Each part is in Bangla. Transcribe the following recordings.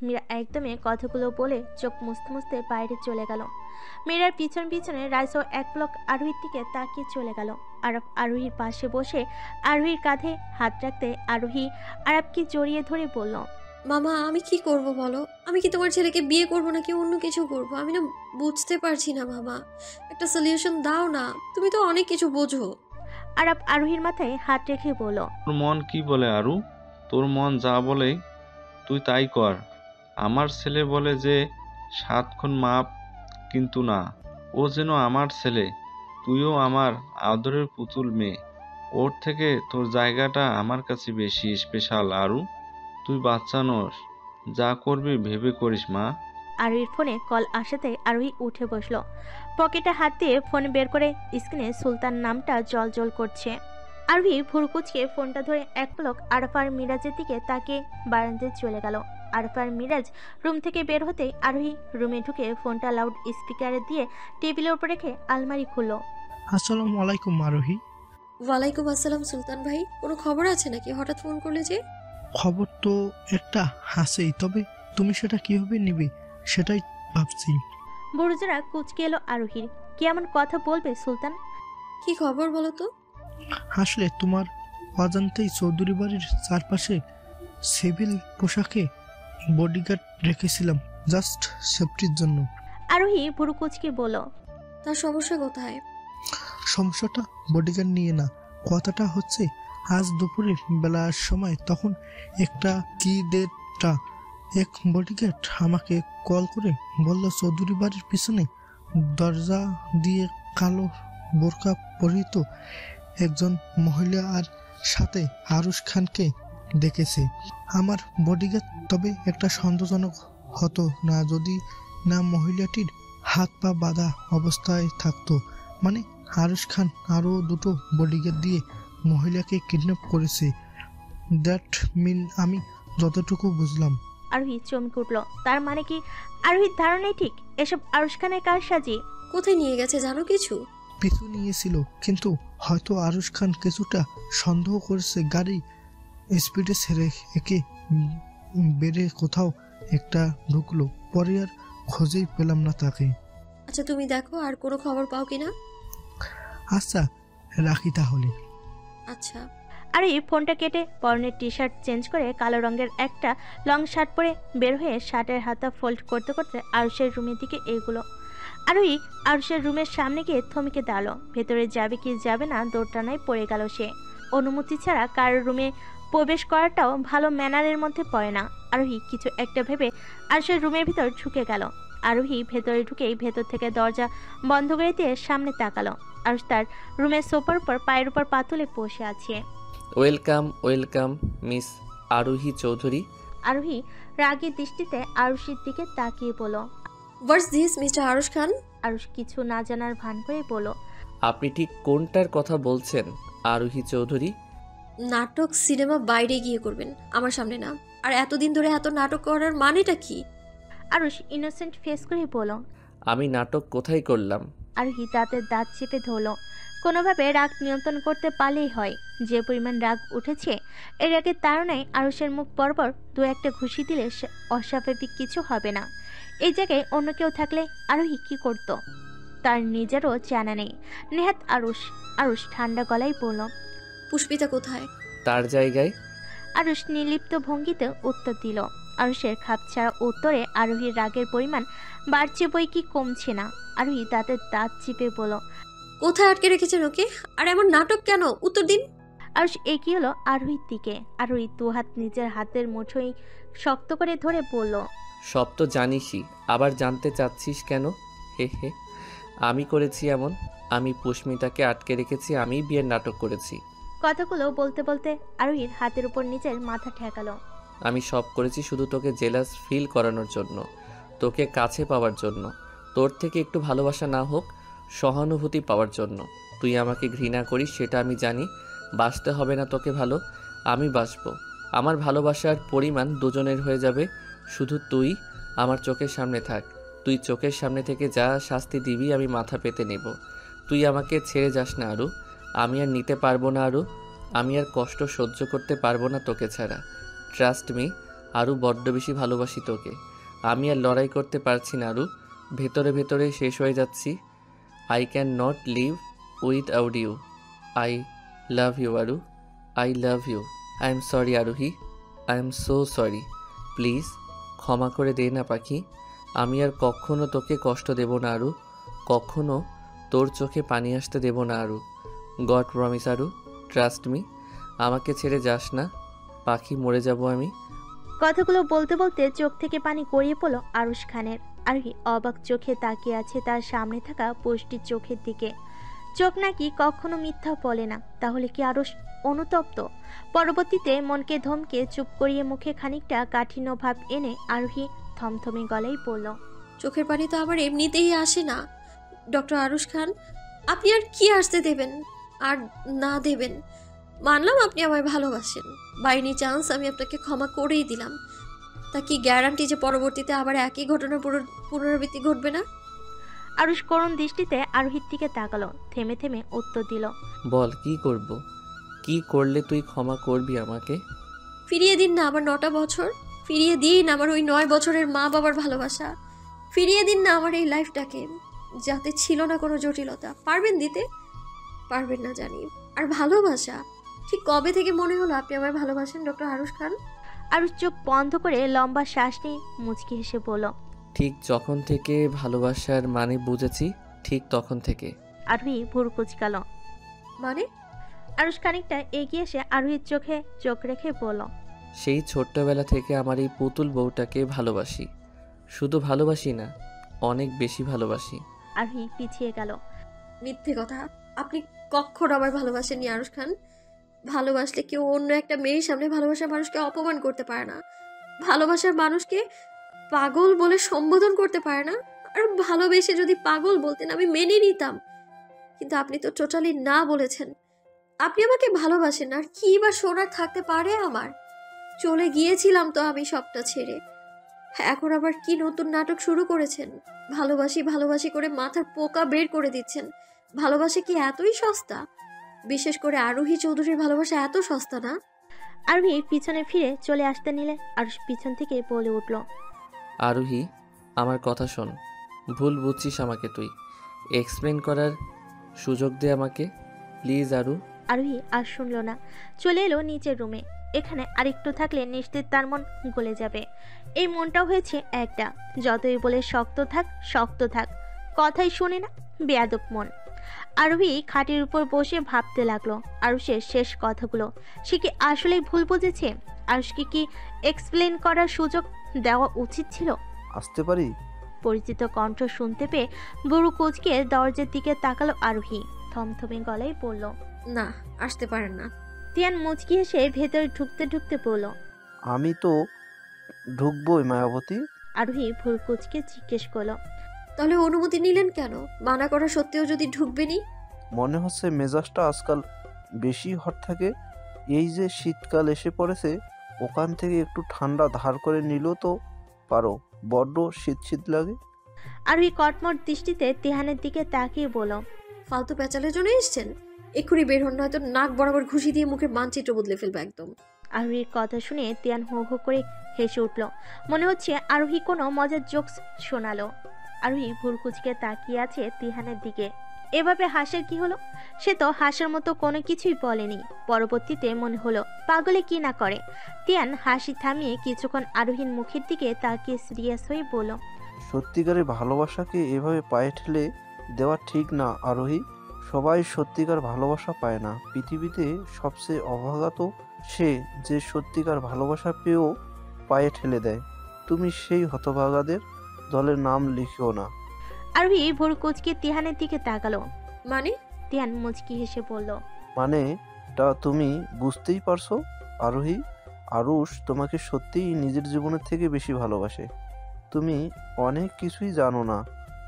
মীরা একদমই কথাগুলো বলে চোখ মুছতে মুছতে বাইরে চলে গেল। মীরার পিছন পিছনে রাইসও এক ব্লক আরোহীর দিকে তাকিয়ে চলে গেল। আরব আরোহীর পাশে বসে আরোহীর কাঁধে হাত রাখতে আরোহী আরবকে জড়িয়ে ধরে বলল, মামা আমি কি করব বলো? আমি কি তোমার ছেলেকে বিয়ে করব নাকি অন্য কিছু করব? আমি না বুঝতে পারছি না মামা। একটা সলিউশন দাও না, তুমি তো অনেক কিছু বোঝো। আরব আরোহীর মাথায় হাত রেখে বলল, তোর মন কি বলে আরু? তোর মন যা বলে তুই তাই কর। আমার ছেলে বলে যে 7 খুন মাপ, কিন্তু না, ও যেন আমার ছেলে। তুইও আমার আদরের পুতুল মেয়ে। ওর থেকে তোর জায়গাটা আমার কাছে বেশি স্পেশাল আরু। তুই বাচ্চা নোস, যা করবি ভেবে করিস মা। আরোহীর ফোনে কল আসাতে আরোহী উঠে বসলো। পকেটে হাত দিয়ে ফোন বের করে স্ক্রিনে সুলতান নামটা জল করছে। আরোহী ভুরু কুচকে ফোনটা ধরে এক পলক আরফার মিরাজের দিকে তাকিয়ে বারান্দায় চলে গেল। আরফার মিরাজ রুম থেকে বের হতেই আরোহী রুমে ঢুকে ফোনটা লাউড স্পিকারে দিয়ে টেবিলের উপর রেখে আলমারি খুলল। আসসালামু আলাইকুম আরোহী। ওয়ালাইকুম আসসালাম সুলতান ভাই, কোনো খবর আছে নাকি? হঠাৎ ফোন করলে যে? খবর তো একটা হাসেই, তবে তুমি সেটা কিভাবে নিবে সেটাই ভাবছি। বুড়োজোড়া কুচকে এলো আরোহীর। কি এমন কথা বলবে সুলতান? কি খবর বলো তো? আসলে তোমার অজান্তেই চৌধুরী বাড়ির চারপাশে সিভিল পোশাকে বডিগার্ড রেখেছিলাম, জাস্ট সেফটির জন্য। আরোহী ভুরু কুচকে বলল, তার সমস্যা কোথায়? সমস্যাটা বডিগার্ড নিয়ে না, কথাটা হচ্ছে আজ দুপুরে বেলার সময় তখন একটা কিডেটা এক বডিগার্ড আমাকে কল করে বলল চৌধুরী বাড়ির পিছনে দরজা দিয়ে কালো বোরকা পরিহিত একজন মহিলা আর সাথে আরুশ খানকে দেখেছে। আমার বডিগার্ড তবে একটা সন্দেহজনক হতো না যদি না মহিলাটির হাত পা বাঁধা অবস্থায় থাকতো। মানে আরুশ খান আরও দুটো বডিগার্ড দিয়ে মহিলাকে কিডন্যাপ করেছে। দ্যাট মিন আমি যতটুকু বুঝলাম। আরোহী চমকে উঠল। তার মানে কি আরোহীর ধারণাই ঠিক? এসব আরুশ খানের কার সাজি? কোথায় নিয়ে গেছে জানো কিছু? পিছু নিয়েছিল, কিন্তু হয়তো আরুশ খান কিছুটা সন্দেহ করেছে। গাড়ি স্পিডে ছেড়ে একে বেড়ে কোথাও একটা ঢুকলো, পরে আর খোঁজেই পেলাম না তাকে। আচ্ছা তুমি দেখো আর কোনো খবর পাও কিনা। আচ্ছা রাখি তাহলে। আচ্ছা। আরোহী ফোনটা কেটে পরনের টি শার্ট চেঞ্জ করে কালো রঙের একটা লং শার্ট পরে বের হয়ে শার্টের হাতা ফোল্ড করতে করতে আরুষের রুমের দিকে এগুলো। আরোহী আরুষের রুমের সামনে গিয়ে থমকে দাঁড়ালো। ভেতরে যাবে কি যাবে না দৌড়টানায় পড়ে গেল সে। অনুমতি ছাড়া কারোর রুমে প্রবেশ করাটাও ভালো ম্যানারের মধ্যে পড়ে না। আরোহী কিছু একটা ভেবে আরুষের রুমের ভিতর ঢুকে গেল। আরোহী ভেতরে ঢুকেই ভেতর থেকে দরজা বন্ধ করে দিয়ে সামনে তাকালো। আরুষ তার রুমের সোফার উপর পায়ের উপর পা তুলে বসে আছে। ওয়েলকাম ওয়েলকাম মিস আরোহী চৌধুরী। আরোহী রাগী দৃষ্টিতে আরুষের দিকে তাকিয়ে বলল, হোয়াটস দিস মিস্টার আরুশ খান? আরুষ কিছু না জানার ভান করে বলল, আপনি ঠিক কোনটার কথা বলছেন আরোহী চৌধুরী? নাটক সিনেমা বাইরে গিয়ে করবেন, আমার সামনে না। আর এতদিন ধরে এত নাটক করার মানেটা কি? আরুষ ইনোসেন্ট ফেস করে বলল। আমি নাটক কোথায় করলাম? আরোহী দাঁতের দাঁত চেপে ধরল। কোনোভাবে রাগ নিয়ন্ত্রণ করতে পারলেই হয়। যে পরিমাণ রাগ উঠেছে এর রাগের তাড়নায় আরুষের মুখ বরাবর দু একটা ঘুষি দিলে অস্বাভাবিক কিছু হবে না। এই জায়গায় অন্য কেউ থাকলে আরোহী কি করত তার নিজেরও জানা নেই। নেহাত আরুষ ঠান্ডা গলায় বলল, পুষ্পিতা কোথায়? তার জায়গায়। আরুষ নির্লিপ্ত ভঙ্গিতে উত্তর দিল। আরুষের খাপছাড়া উত্তরে আরোহীর রাগের পরিমাণ বাড়ছে বই কি কমছে না। আরোহী দাঁতের দাঁত চিপে বলল, কোথায় আটকে রেখেছেন ওকে? আর এমন নাটক কেন? উত্তর দিন। আরুষ এগিয়ে হলো আরোহীর দিকে। আরোহী দু হাত নিজের হাতের মুঠোই শক্ত করে ধরে বলল, সব তো জানিসই, আবার জানতে চাচ্ছিস কেন? হে হে, আমি করেছি এমন? আমি পুষ্মিতাকে আটকে রেখেছি, আমি বিয়ের নাটক করেছি। কথাগুলো বলতে বলতে আরোহীর হাতের উপর নিজের মাথা ঠেকালো। আমি সব করেছি শুধু তোকে জেলাস ফিল করানোর জন্য, তোকে কাছে পাওয়ার জন্য, তোর থেকে একটু ভালোবাসা না হোক সহানুভূতি পাওয়ার জন্য। তুই আমাকে ঘৃণা করিস সেটা আমি জানি, বাসতে হবে না তোকে ভালো, আমি বাসবো। আমার ভালোবাসার পরিমাণ দুজনের হয়ে যাবে, শুধু তুই আমার চোখের সামনে থাক। তুই চোখের সামনে থেকে যা শাস্তি দিবি আমি মাথা পেতে নেব। তুই আমাকে ছেড়ে যাস না আরু, আমি আর নিতে পারবো না আরু, আমি আর কষ্ট সহ্য করতে পারবো না তোকে ছাড়া। ট্রাস্ট মি, আরও বড্ড বেশি ভালোবাসি তোকে। আমি আর লড়াই করতে পারছি না আরু, ভেতরে ভেতরে শেষ হয়ে যাচ্ছি। I can not live without you. I love you Aru, I love you. I am sorry Arohi, I am so sorry. Please ক্ষমা করে দে না পাখি। আমি আর কখনো তোকে কষ্ট দেব না আরু, কখনো তোর চোখে পানি আসতে দেব না আরু। গড প্রমিস আরু, ট্রাস্ট মি। আমাকে ছেড়ে যাস না পাখি, মরে যাব আমি। কথাগুলো বলতে বলতে চোখ থেকে পানি গড়িয়ে পড়ল আরুশ খানের। আরোহী অবাক চোখে তাকিয়ে আছে তার সামনে থাকা পুষ্টির চোখের দিকে। চোখ নাকি কখনো মিথ্যা বলে না, তাহলে কি আরুষ অনুতপ্ত? পরবর্তীতে মনকে ধমকে চুপ করিয়ে মুখে খানিকটা কাঠিন্য ভাব এনে আরোহী থমথমে গলায় বলল, চোখের পানি তো আবার এমনিতেই আসে না। ডক্টর আরুশ খান, আপনি আর কি আসতে দেবেন আর না দেবেন? মানলাম আপনি আমায় ভালোবাসেন, বাই এনি চান্স আমি আপনাকে ক্ষমা করেই দিলাম। তা কি গ্যারান্টি যে পরবর্তীতে আবার একই ঘটনার পুনরাবৃত্তি ঘটবে না? আরুষ করুণ দৃষ্টিতে আরোহীর দিকে তাকালো, থেমে থেমে উত্তর দিল, বল কি করব? কি করলে তুই ক্ষমা করবি আমাকে? ফিরিয়ে দিন না আমার 9টা বছর, ফিরিয়ে দিন আমার ওই 9 বছরের মা বাবার ভালোবাসা, ফিরিয়ে দিন না আমার এই লাইফটাকে, যাতে ছিল না কোনো জটিলতা। পারবেন দিতে? পারবেন না জানি। আর ভালোবাসা, ঠিক কবে থেকে মনে হলো আপনি আমায় ভালোবাসেন ডক্টর আরুশ খান? আরুষ চোখ বন্ধ করে লম্বা শ্বাস নিয়ে মুচকি হেসে বলল, ঠিক যখন থেকে ভালোবাসার মানে বুঝেছি, ঠিক তখন থেকে। আরোহী ভুরু কুচকালো। মানে? আরুষ খানিকটা এগিয়ে এসে আরোহীর চোখে চোখ রেখে বলল, সেই ছোট্টবেলা থেকে আমার এই পুতুল বউটাকে ভালোবাসি। শুধু ভালোবাসি না, অনেক বেশি ভালোবাসি। আরোহী পিছিয়ে গেল। মিথ্যে কথা, আপনি কখনো আমায় ভালোবাসেননি আরুশ খান। ভালোবাসলে কেউ অন্য একটা মেয়ের সামনে ভালোবাসার মানুষকে অপমান করতে পারে না, ভালোবাসার মানুষকে পাগল বলে সম্বোধন করতে পারে না। আর ভালোবেসে যদি পাগল বলতেন আমি মেনে নিতাম, কিন্তু আপনি তো টোটালি না বলেছেন। আপনি আমাকে ভালোবাসেন, আর কি বা শোনার থাকতে পারে আমার? চলে গিয়েছিলাম তো আমি সবটা ছেড়ে, এখন আবার কি নতুন নাটক শুরু করেছেন? ভালোবাসি ভালোবাসি করে মাথার পোকা বের করে দিচ্ছেন। ভালোবাসা কি এতই সস্তা? বিশেষ করে আরোহী চৌধুরীর ভালোবাসা এত সস্তা না। আরোহী পিছনে ফিরে চলে আসতে নিলে আরুষ পিছন থেকে বলে উঠল, আরোহী, আমার কথা শোন। ভুল বুঝছিস আমাকে তুই। এক্সপ্লেন করার সুযোগ দে আমাকে প্লিজ আরু। আরোহী আর শুনল না, চলে এলো নিচের রুমে। এখানে আরেকটু থাকলে নিশ্চিত তার মন গলে যাবে। এই মনটাও হয়েছে একটা, যতই বলে শক্ত থাক, কথাই শুনে না, বেয়াদব মন। আরোহী খাটের উপর বসে ভাবতে লাগলো আরুষের শেষ কথাগুলো। সে কি আসলেই ভুল বুঝেছে? আরুষকে কি এক্সপ্লেন করার সুযোগ দেওয়া উচিত ছিল? আসতে পারি? পরিচিত কণ্ঠ শুনতে পেয়ে বুড়ো কোচকে দরজার দিকে তাকালো আরোহী, থমথমে গলায় বলল, না, আসতে পারেন না। তিয়ান মুচকি হেসে ভেতরে ঢুকতে ঢুকতে বলল, আমি তো ঢুকবোই মায়াবতী। আরোহী ভুল কোচকে জিজ্ঞেস করলো, তাহলে অনুমতি নিলেন কেন? মানা করা সত্ত্বেও যদি ঢুকবেনই। মনে হচ্ছে মেজাজটা আজকাল বেশি হট থাকে। এই যে শীতকাল এসে পড়েছে, ওখান থেকে একটু ঠান্ডা ধার করে নিলেও তো পারো, বড্ড শীত শীত লাগে। আরোহী কটমট দৃষ্টিতে তিহানের দিকে তাকিয়ে বলল, ফালতু পেঁচালের জন্য এসছেন? এক্ষুনি বের হন, নয়তো নাক বরাবর ঘুষি দিয়ে মুখের মানচিত্র বদলে ফেলবে একদম। আরোহীর কথা শুনে তিয়ান হো হো করে হেসে উঠল। মনে হচ্ছে আরোহী কোনো মজার জোকস শোনালো। আরোহী ভুরকুচকে তাকিয়ে আছে তিহানের দিকে। এভাবে হাসার কি হলো? সে তো হাসার মতো কোনো কিছুই বলেনি। পরবর্তীতে মনে হলো পাগলে কি না করে। তিয়ান হাসি থামিয়ে কিছুক্ষণ আরোহীর মুখের দিকে তাকিয়ে সিরিয়াস হয়ে বলল, সত্যিকারের ভালোবাসাকে এভাবে পায়ে ঠেলে দেওয়া ঠিক না আরোহী। সবাই সত্যিকার ভালোবাসা পায় না। পৃথিবীতে সবচেয়ে অভাগা তো সে যে সত্যিকার ভালোবাসা পেয়েও পায়ে ঠেলে দেয়। তুমি সেই হতভাগাদের দলের নাম লিখিও না। আরোহী ভুরকুচকে তিহানের দিকে তাকালো। মানে? তিয়ান মুচকি হেসে বলল, মানেটা তুমি বুঝতেই পারছো আরোহী। আরুষ তোমাকে সত্যিই নিজের জীবনের থেকে বেশি ভালোবাসে। তুমি অনেক কিছুই জানো না,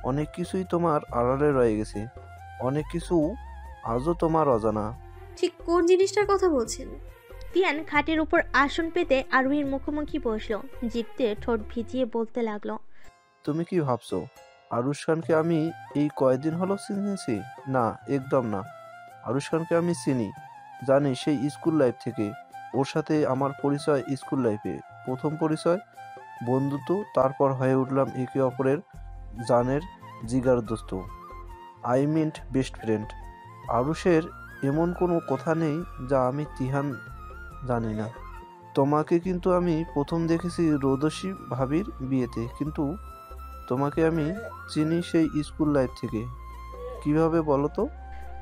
অনেক কিছুই তোমার আড়ালে রয়ে গেছে, অনেক কিছু আজও তোমার অজানা। ঠিক কোন জিনিসটার কথা বলছেন? তিয়ান খাটের উপর আসন পেতে আরোহীর মুখোমুখি বসলো, জিভতে ঠোঁট ভিজিয়ে বলতে লাগলো, তুমি কি ভাবছো আরুষ খানকে আমি এই কয়েকদিন হলো চিনেছি? না, একদম না। আরুষ খানকে আমি চিনি, জানি সেই স্কুল লাইফ থেকে। ওর সাথে আমার পরিচয় স্কুল লাইফে। প্রথম পরিচয় বন্ধুত্ব, তারপর হয়ে উঠলাম একে অপরের জানের জিগার দোস্ত, আই মিন্ট বেস্ট ফ্রেন্ড। আরুষের এমন কোনো কথা নেই যা আমি তিহান জানি না। তোমাকে কিন্তু আমি প্রথম দেখেছি রোদসী ভাবির বিয়েতে, কিন্তু তোমাকে আমি চিনি সেই স্কুল লাইফ থেকে। কিভাবে বলো তো?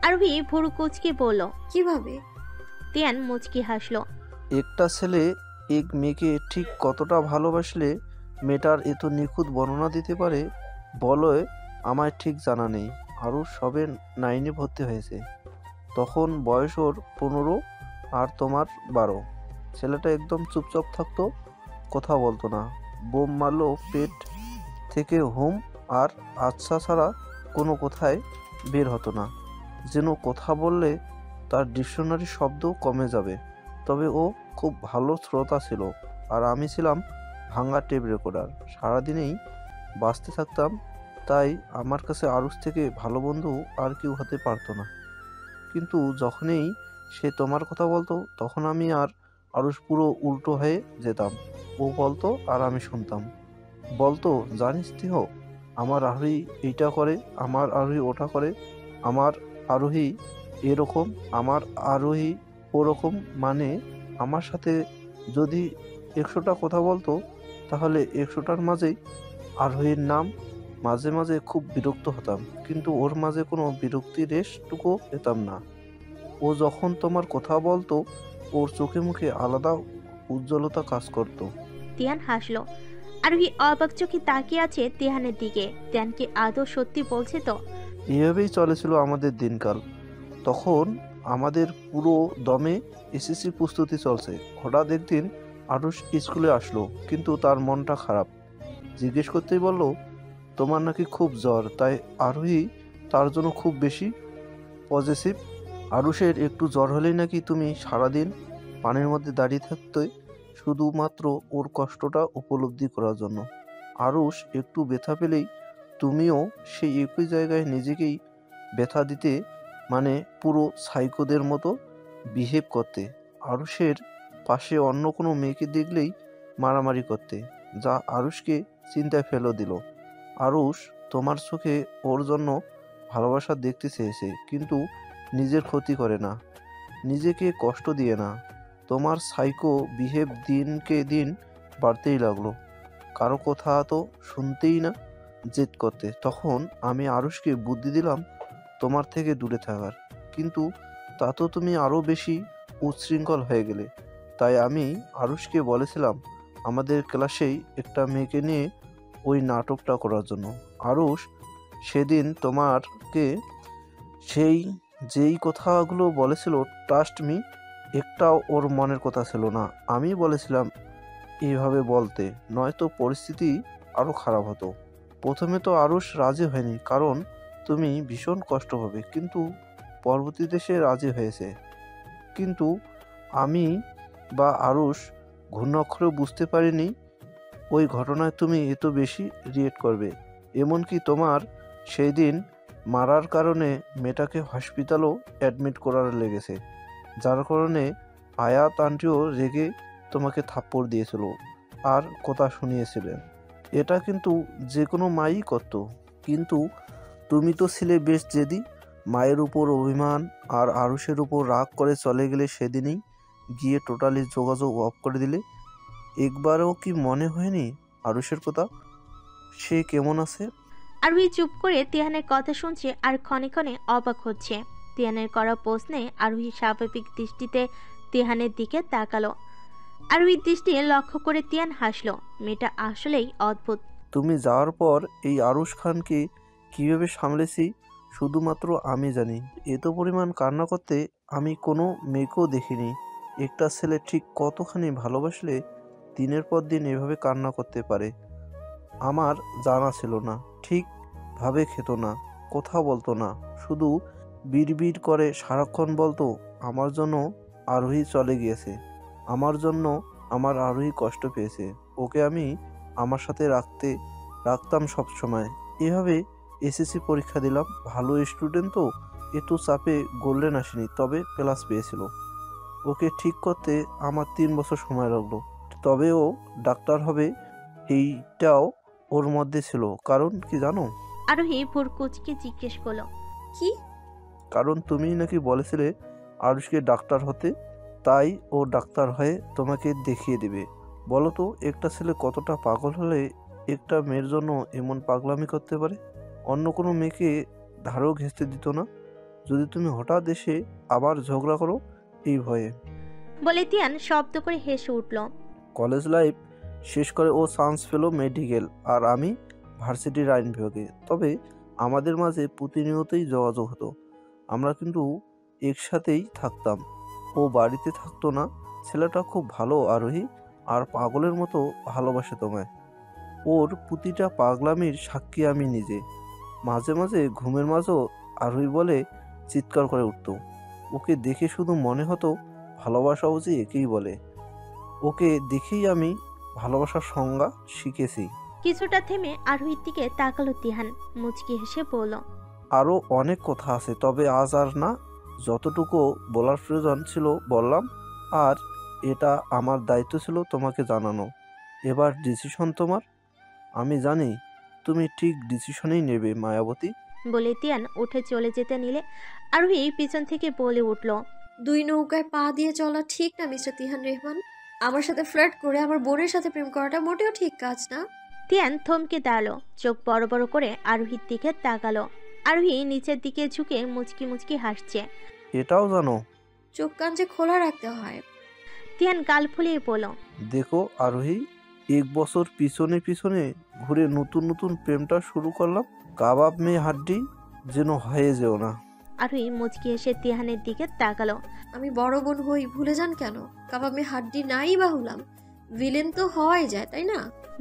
আরোহী ভুরু কুচকে বলল। কিভাবে? তিয়ান মুচকি হাসলো। একটা ছেলে এক মেয়েকে ঠিক কতটা ভালোবাসলে মেয়েটার এত নিখুঁত বর্ণনা দিতে পারে বলো, আমার ঠিক জানা নেই। আরও সবে 9-এ ভর্তি হয়েছে, তখন বয়স ওর 15 আর তোমার 12। ছেলেটা একদম চুপচাপ থাকতো, কথা বলতো না, বোম মারলো পেট থেকে হুম আর আচ্ছা ছাড়া কোনো কথাই বের হতো না, যেন কথা বললে তার ডিকশনারি শব্দ কমে যাবে। তবে ও খুব ভালো শ্রোতা ছিল, আর আমি ছিলাম ভাঙা টেপ রেকর্ডার। সারাদিনেই বাঁচতে থাকতাম, তাই আমার কাছে আরুষ থেকে ভালো বন্ধু আর কেউ হতে পারতো না। কিন্তু যখনই সে তোমার কথা বলতো, তখন আমি আর আরুষ পুরো উল্টো হয়ে যেতাম। ও বলতো আর আমি শুনতাম। বলতো, জানিস তিহ, আমার আরোহী এইটা করে, আমার আরোহী ওটা করে, আমার আরোহী এরকম, আমার আরোহী ওরকম। মানে আমার সাথে যদি 100টা কথা বলতো, তাহলে 100টার মাঝেই আরোহীর নাম। মাঝে মাঝে খুব বিরক্ত হতাম, কিন্তু ওর মাঝে কোনো বিরক্তির রেশটুকু পেতাম না। ও যখন তোমার কথা বলতো, ওর চোখে মুখে আলাদা উজ্জ্বলতা কাজ করতো। তিয়ান হাসলো। আরোহী অবাক চোখে তাকিয়ে আছে তিয়ানের দিকে। তিয়ান কি আদৌ সত্যি বলছে তো? এভাবেই চলেছিল আমাদের দিনকাল। তখন আমাদের পুরো দমে এসএসসি প্রস্তুতি চলছে। হঠাৎ একদিন আরুষ স্কুলে আসলো, কিন্তু তার মনটা খারাপ। জিজ্ঞেস করতেই বলল, তোমার নাকি খুব জ্বর, তাই আরোহী তার জন্য খুব বেশি পজিটিভ। আরুষের একটু জ্বর হলেই নাকি তুমি সারাদিন পানির মধ্যে দাঁড়িয়ে থাকতে, শুধুমাত্র ওর কষ্টটা উপলব্ধি করার জন্য। আরুষ একটু ব্যথা পেলেই তুমিও সেই একই জায়গায় নিজেকেই ব্যথা দিতে, মানে পুরো সাইকোদের মতো বিহেভ করতে। আরুষের পাশে অন্য কোনো মেয়েকে দেখলেই মারামারি করতে, যা আরুষকে চিন্তায় ফেলে দিল। আরুষ তোমার চোখে ওর জন্য ভালোবাসা দেখতে চেয়েছে, কিন্তু নিজের ক্ষতি করে না, নিজেকে কষ্ট দিয়ে না। তোমার সাইকো বিহেভ দিনকে দিন বাড়তেই লাগলো। কারো কথা তো শুনতেই না, জেদ করতে। তখন আমি আরুষকে বুদ্ধি দিলাম তোমার থেকে দূরে থাকার, কিন্তু তা তো তুমি আরও বেশি উচ্ছৃঙ্খল হয়ে গেলে। তাই আমি আরুষকে বলেছিলাম আমাদের ক্লাসেই একটা মেয়েকে নিয়ে ওই নাটকটা করার জন্য। আরুষ সেদিন তোমাকে যেই কথাগুলো বলেছিল, ট্রাস্ট মি, একটাও ওর মনের কথা ছিল না। আমি বলেছিলাম এইভাবে বলতে, নয়তো পরিস্থিতি আরও খারাপ হতো। প্রথমে তো আরুষ রাজি হয়নি, কারণ তুমি ভীষণ কষ্ট হবে, কিন্তু পরবর্তীতে সে রাজি হয়েছে। কিন্তু আমি বা আরুষ ঘূর্ণাক্ষরে বুঝতে পারিনি ওই ঘটনায় তুমি এত বেশি রিয়েক্ট করবে। এমনকি তোমার সেই দিন মারার কারণে মেয়েটাকে হসপিটালও অ্যাডমিট করার লেগেছে, যার কারণে আয়াত আন্টিও রেগে তোমাকে থাপ্পড় দিয়েছিল আর কথা শুনিয়েছিলেন। এটা কিন্তু যে কোনো মাই করত, কিন্তু তুমি তো ছিলে বেশ জেদি। মায়ের উপর অভিমান আর আরুষের উপর রাগ করে চলে গেলে, সেদিনই গিয়ে টোটালি যোগাযোগ অফ করে দিলে। একবারও কি মনে হয়নি আরুষের কথা, সে কেমন আছে? আরোহী চুপ করে তিয়ানের কথা শুনছে আর ক্ষণে ক্ষণে অবাক হচ্ছে। তিয়ানের করা প্রশ্নে আরোহী স্বাভাবিক দৃষ্টিতে তিয়ানের দিকে তাকালো। আরোহীর দৃষ্টি লক্ষ্য করে তিয়ান হাসলো। মেয়েটা আসলেই অদ্ভুত। তুমি যাওয়ার পর এই আরুষ খানকে কীভাবে সামলেছি শুধুমাত্র আমি জানি। এত পরিমাণ কান্না করতে আমি কোনো মেয়েকেও দেখিনি। একটা ছেলে ঠিক কতখানি ভালোবাসলে দিনের পর দিন এভাবে কান্না করতে পারে আমার জানা ছিল না। ঠিকভাবে খেত না, কথা বলতো না, শুধু বিড়বিড় করে সারাক্ষণ বলতো আমার জন্য আরোহী চলে গিয়েছে, আমার জন্য আমার আরোহী কষ্ট পেয়েছে, ওকে আমি আমার সাথে রাখতাম সব সময়। এভাবে এসএসসি পরীক্ষা দিলাম। ভালো স্টুডেন্ট তো, এত চাপে গোল্ডেন আসেনি, তবে প্লাস পেয়েছিল। ওকে ঠিক করতে আমার 3 বছর সময় লাগলো। তবে ও ডাক্তার হবে এইটাও ওর মধ্যে ছিল। কারণ কি জানো? আরোহী ভোর কুচকে জিজ্ঞেস করলো। কি? কারণ তুমি নাকি বলেছিলে আরুষকে ডাক্তার হতে, তাই ও ডাক্তার হয়ে তোমাকে দেখিয়ে দেবে। বলো তো একটা ছেলে কতটা পাগল হলে একটা মেয়ের জন্য এমন পাগলামি করতে পারে? অন্য কোনো মেয়েকে ধারেও ঘেঁচতে দিত না, যদি তুমি হঠাৎ এসে আবার ঝগড়া করো এই ভয়ে। বলে তিয়ান শব্দ করে হেসে উঠল। কলেজ লাইফ শেষ করে ও চান্স পেলো মেডিকেল, আর আমি ভার্সিটির আইন বিভাগে। তবে আমাদের মাঝে প্রতিনিয়তই যোগাযোগ হতো, আমরা কিন্তু একসাথেই থাকতাম। ও বাড়িতে থাকতো না। ছেলেটা খুব ভালো আরোহী, আর পাগলের মতো ভালোবাসে তোমায়। ওর প্রতিটা পাগলামির সাক্ষী আমি নিজে। মাঝে মাঝে ঘুমের মাঝেও আরোহী বলে চিৎকার করে উঠতো। ওকে দেখে শুধু মনে হতো ভালোবাসা বুঝি একেই বলে। ওকে দেখেই আমি ভালোবাসার সংজ্ঞা শিখেছি। কিছুটা থেমে আরোহীর দিকে তাকালো তিহান, মুচকি হেসে বলল। আরও অনেক কথা আছে, তবে আজ আর না। যতটুকু বলার প্রয়োজন ছিল বললাম, আর এটা আমার দায়িত্ব ছিল তোমাকে জানানো। এবার ডিসিশন তোমার। আমি জানি তুমি ঠিক ডিসিশনই নেবে মায়াবতী। বলে তিয়ান উঠে চলে যেতে নিলে আরোহী পিছন থেকে বলে উঠল। 2 নৌকায় পা দিয়ে চলা ঠিক না মিস্টার তিহান রেহমান। আমার সাথে ফ্লার্ট করে আমার বোনের সাথে প্রেম করাটা মোটেও ঠিক কাজ না। তিয়ান থমকে দাঁড়ালো, চোখ বড় বড় করে আরোহীর দিকে তাকালো। আরোহী নিচের দিকে ঝুঁকে মুচকি মুচকি হাসছে। এটাও জানো চোখ কান যে খোলা রাখতে হয়। তিয়ান গাল ফুলিয়ে বলল। দেখো আরোহী, 1 বছর পিছনে পিছনে ঘুরে নতুন নতুন প্রেমটা শুরু করলাম। কাবাব মেয়ে হাড্ডি যেন হয়ে যেও না। আরোহী মুচকি এসে তিহানের দিকে তাকালো। আমি বড় বোন হই ভুলে যান কেন? কাবাবে হাড্ডি নাই বা হলাম, ভিলেন তো হওয়াই যায় তাই না?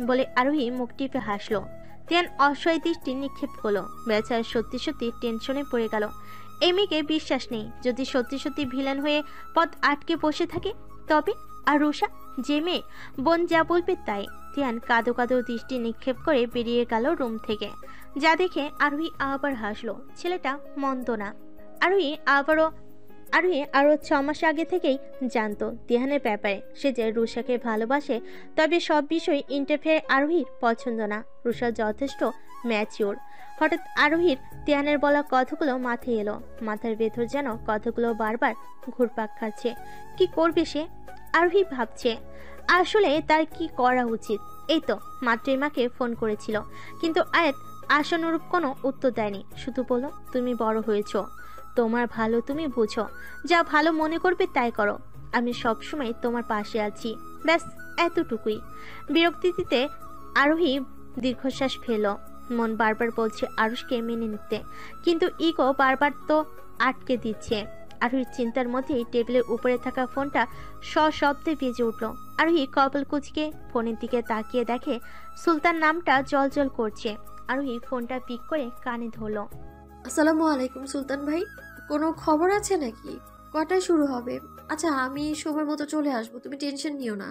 বলে আরোহী মুখ টিপে হাসলো। তিয়ান অসহায় দৃষ্টি নিক্ষেপ করলো। বেচারা সত্যি সত্যি টেনশনে পড়ে গেল। এই মেয়েকে বিশ্বাস নেই, যদি সত্যি সত্যি ভিলেন হয়ে পথ আটকে বসে থাকে তবে। আর রুষা যে মেয়ে, বোন যা বলবে তাই। তিয়ান কাঁদো কাঁদো দৃষ্টি নিক্ষেপ করে বেরিয়ে গেল রুম থেকে। যা দেখে আরোহী আবার হাসলো। ছেলেটা মন্দ না। আরোহী আরও 6 মাস আগে থেকেই জানতো তিহানের ব্যাপারে। সে যে রুষাকে ভালোবাসে, তবে সব বিষয় ইন্টারফেয়ার আরোহীর পছন্দ না। রুষা যথেষ্ট ম্যাচিওর। হঠাৎ আরোহীর তিহানের বলা কথাগুলো মাথায় এলো। মাথার ভেতর যেন কথাগুলো বারবার ঘুরপাক খাচ্ছে। কি করবে সে? আরোহী ভাবছে আসলে তার কি করা উচিত। এই তো মাত্রই মাকে ফোন করেছিল, কিন্তু আয়াত আশানুরূপ কোনো উত্তর দেয়নি। শুধু বলো, তুমি বড় হয়েছো, তোমার ভালো তুমি বুঝো, যা ভালো মনে করবে তাই করো, আমি সবসময় তোমার পাশে আছি, ব্যাস এতটুকুই। বিরক্তিতে আরোহী দীর্ঘশ্বাস ফেল। মন বারবার বলছে আরুষকে মেনে নিতে, কিন্তু ইগো বারবার তো আটকে দিচ্ছে। আরোহীর চিন্তার মধ্যেই টেবিলের উপরে থাকা ফোনটা সশব্দে বেজে উঠল। আরোহী কপাল কুঁচকে ফোনের দিকে তাকিয়ে দেখে সুলতান নামটা জলজল করছে। আরোহী ফোনটা পিক করে কানে ধরল। আসসালামু আলাইকুম সুলতান ভাই, কোনো খবর আছে নাকি? কটায় শুরু হবে? আচ্ছা আমি সময় মতো চলে আসবো, তুমি টেনশন নিও না।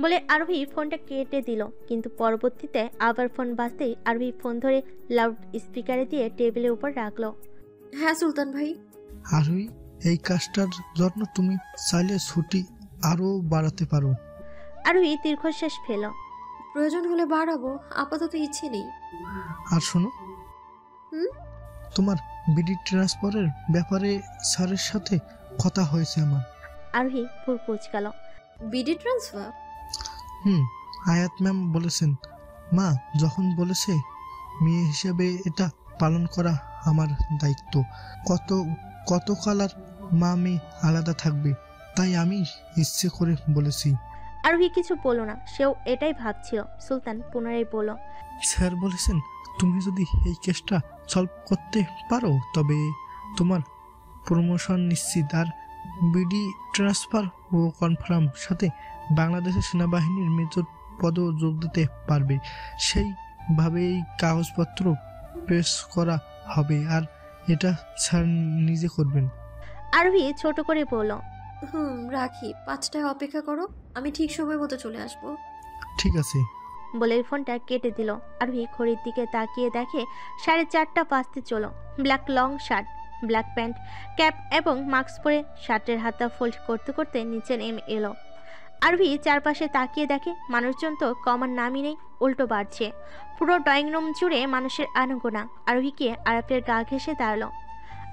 বলে আরোহী ফোনটা কেটে দিল। কিন্তু পরবর্তীতে আবার ফোন বাজতেই আরোহী ফোন ধরে লাউড স্পিকারে দিয়ে টেবিলের উপর রাখলো। হ্যাঁ সুলতান ভাই। আরোহী, এই কাজটার জন্য তুমি চাইলে ছুটি আরো বাড়াতে পারো। আরোহী দীর্ঘশ্বাস ফেল। প্রয়োজন হলে বাড়াবো, আপাতত ইচ্ছে নেই। আর শোনো, হুম? তোমার বিডি ট্রান্সফারের ব্যাপারে স্যারের সাথে কথা হয়েছে আমার। আরোহী ভুল কুঁচকাল। BD transfer? আয়াত ম্যাম বলেছেন। মা যখন বলেছে, মেয়ে হিসেবে এটা পালন করা আমার দায়িত্ব। কতকাল আর মা মেয়ে আলাদা থাকবে, তাই আমি ইচ্ছে করে বলেছি। আরোহী কিছু বলো না, সেও এটাই ভাবছিল। সুলতান পুনরায় বলল। স্যার বলেছেন তুমি যদি এই কেসটা সলভ করতে পারো তবে তোমার প্রমোশন নিশ্চিত, আর বিডি ট্রান্সফার ও কনফার্ম, সাথে বাংলাদেশের সেনাবাহিনীর মেজর পদেও যোগ দিতে পারবে। সেইভাবেই কাগজপত্র পেশ করা হবে, আর এটা স্যার নিজে করবেন। আরোহী ছোট করে বলল। রাখি, 5টায় অপেক্ষা করো, আমি ঠিক সময় মতো চলে আসবো। ঠিক আছে। বলে ফোনটা কেটে দিল। আরোহী ঘড়ির দিকে তাকিয়ে দেখে 4:30 বাজতে চলো। Black long shirt, black pant, cap এবং মাস্ক পরে শার্টের হাতা ফোল্ড করতে করতে নিচে নেমে এলো। আরভি চারপাশে তাকিয়ে দেখে মানুষজন তো কমার নামই নেই, উল্টো বাড়ছে। পুরো ড্রয়িং রুম জুড়ে মানুষের আনাগোনা। আরোহীকে আরাফের গা ঘেঁষে দাঁড়ালো।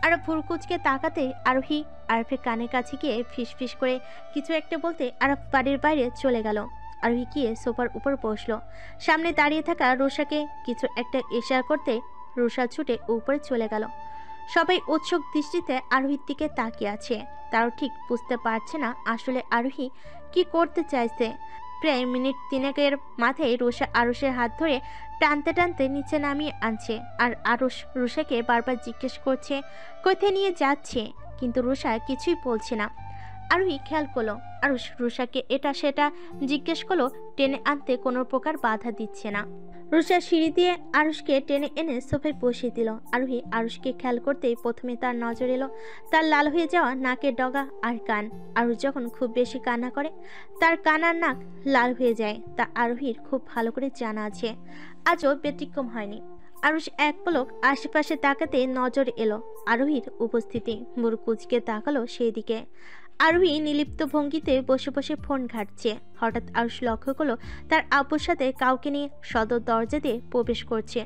আরব ভুরকুচকে তাকাতে আরোহী আরফের কানের কাছে গিয়ে ফিস ফিস করে কিছু একটা বলতে আরব বাড়ির বাইরে চলে গেল। আরোহী গিয়ে সোফার উপর বসলো। সামনে দাঁড়িয়ে থাকা রুষাকে কিছু একটা ইশারা করতে রুষা ছুটে উপরে চলে গেল। সবাই উৎসুক দৃষ্টিতে আরোহীর দিকে তাকিয়ে আছে। তাও ঠিক বুঝতে পারছে না আসলে আরোহী কি করতে চাইছে। প্রায় মিনিট তিনেকের মাথায় রুষা আরুষের হাত ধরে টানতে টানতে নিচে নামিয়ে আনছে। আর আরুষ রুষাকে বারবার জিজ্ঞেস করছে কোথায় নিয়ে যাচ্ছে, কিন্তু রুষা কিছুই বলছে না। আরোহী খেয়াল করলো আরুষ রুষাকে এটা সেটা জিজ্ঞেস করলো, টেনে আনতে কোনো প্রকার বাধা দিচ্ছে না। রুষা সিঁড়ি দিয়ে আরুষকে টেনে এনে সোফায় বসিয়ে দিল। আরোহী আরুষকে খেয়াল করতেই প্রথমে তার নজর এলো তার লাল হয়ে যাওয়া নাকের ডগা আর কান। আরুষ যখন খুব বেশি কান্না করে তার কান আর নাক লাল হয়ে যায়, তা আরোহীর খুব ভালো করে জানা আছে। আজও ব্যতিক্রম হয়নি। আরুষ এক পলক আশেপাশে তাকাতে নজর এলো আরোহীর উপস্থিতি। বুড়ো কুচকে তাকালো সেই দিকে। আরোহী নিলিপ্ত ভঙ্গিতে বসে বসে ফোন ঘাটছে। হঠাৎ আরুষ লক্ষ্য করলো তার আব্বুর সাথে কাউকে নিয়ে সদর দরজা দিয়ে প্রবেশ করছে।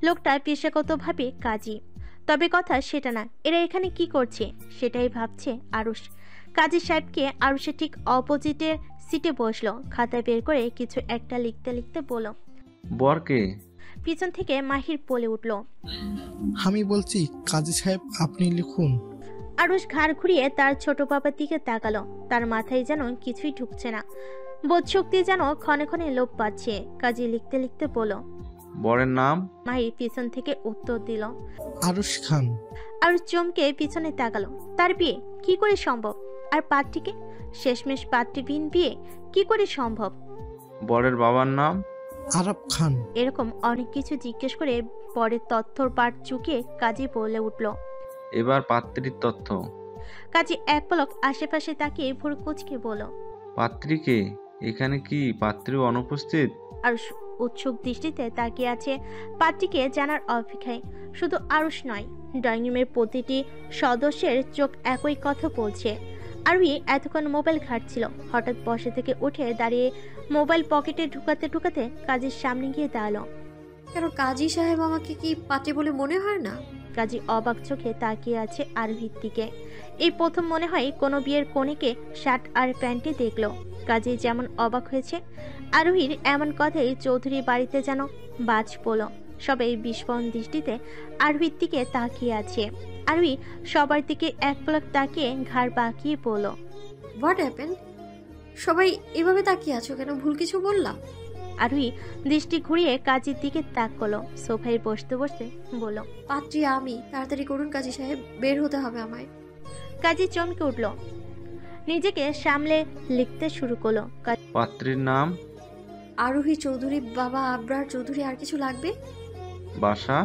লোকটা পেশাগতভাবে কাজী, তবে কথা সেটা না, এরা এখানে কি করছে সেটাই ভাবছে আরুষ। কাজী সাহেবকে আরুষের ঠিক অপোজিটের সিটে বসলো। খাতা বের করে কিছু একটা লিখতে লিখতে বলল। বরকে পিছন থেকে মাহির বলে উঠল। আমি বলছি কাজী সাহেব আপনি লিখুন। আরুষ ঘাড় ঘুরিয়ে তার ছোট বাবার দিকে তাকালো। তার মাথায় যেন কিছুই ঢুকছে না, বোধশক্তি যেন ক্ষণে ক্ষণে লোপ পাচ্ছে। কাজী লিখতে লিখতে বলল। বরের নাম? মাহির পিছন থেকে উত্তর দিল। আরুষ খান। আরুষ চমকে পিছনে তাকালো। তার বিয়ে কি করে সম্ভব? আর পাত্রীকে? শেষমেশ পাত্রীবিহীন বিয়ে কি করে সম্ভব? বরের বাবার নাম? আরব খান। এরকম অনেক কিছু জিজ্ঞেস করে পরের তথ্যর পাঠ চুকিয়ে কাজী বলে উঠল। এবার পাত্রীর তথ্য। কাজী এক পলক আশেপাশে তাকিয়ে ভুরু কুচকে বলল। পাত্রীকে? এখানে কি পাত্রী অনুপস্থিত? আরুষ উৎসুক দৃষ্টিতে তাকিয়ে আছে পাত্রীকে জানার অপেক্ষায়। শুধু আরুষ নয়, ড্রয়িং রুমের প্রতিটি সদস্যের চোখ একই কথা বলছে। আরুহি এতক্ষণ মোবাইল ঘাঁটছিল। হঠাৎ বসে থেকে উঠে দাঁড়িয়ে মোবাইল পকেটে ঢুকাতে ঢুকাতে কাজীর সামনে গিয়ে দাঁড়ালো। কেন কাজী সাহেব আমাকে কি পাত্রী বলে মনে হয় না? কাজী অবাক চোখে তাকিয়ে আছে আরোহীর দিকে। এই প্রথম মনে হয় কোনো বিয়ের কনেকে শার্ট আর প্যান্টে দেখলো। কাজী যেমন অবাক হয়েছে, আরোহীর এমন কথাই চৌধুরী বাড়িতে যেন বাজ পড়ল। সবাই বিস্ফোরণ দৃষ্টিতে আরোহীর দিকে তাকিয়ে আছে। আরোহী সবার দিকে এক পলক তাকিয়ে ঘাড় বাঁকিয়ে পড়ল। What happen? সবাই এভাবে তাকিয়ে আছো কেন? ভুল কিছু বললাম? আরোহী দৃষ্টি ঘুরিয়ে কাজীর দিকে তাক করলো। সোফায় বসতে বসতে বলল। পাত্রী আমি, তাড়াতাড়ি করুন কাজী সাহেব, বের হতে হবে আমায়। কাজী চমকে উঠল, নিজেকে সামলে লিখতে শুরু করলো। পাত্রীর নাম? আরোহী চৌধুরী, বাবা আবরার চৌধুরী। আর কিছু লাগবে? বাসা?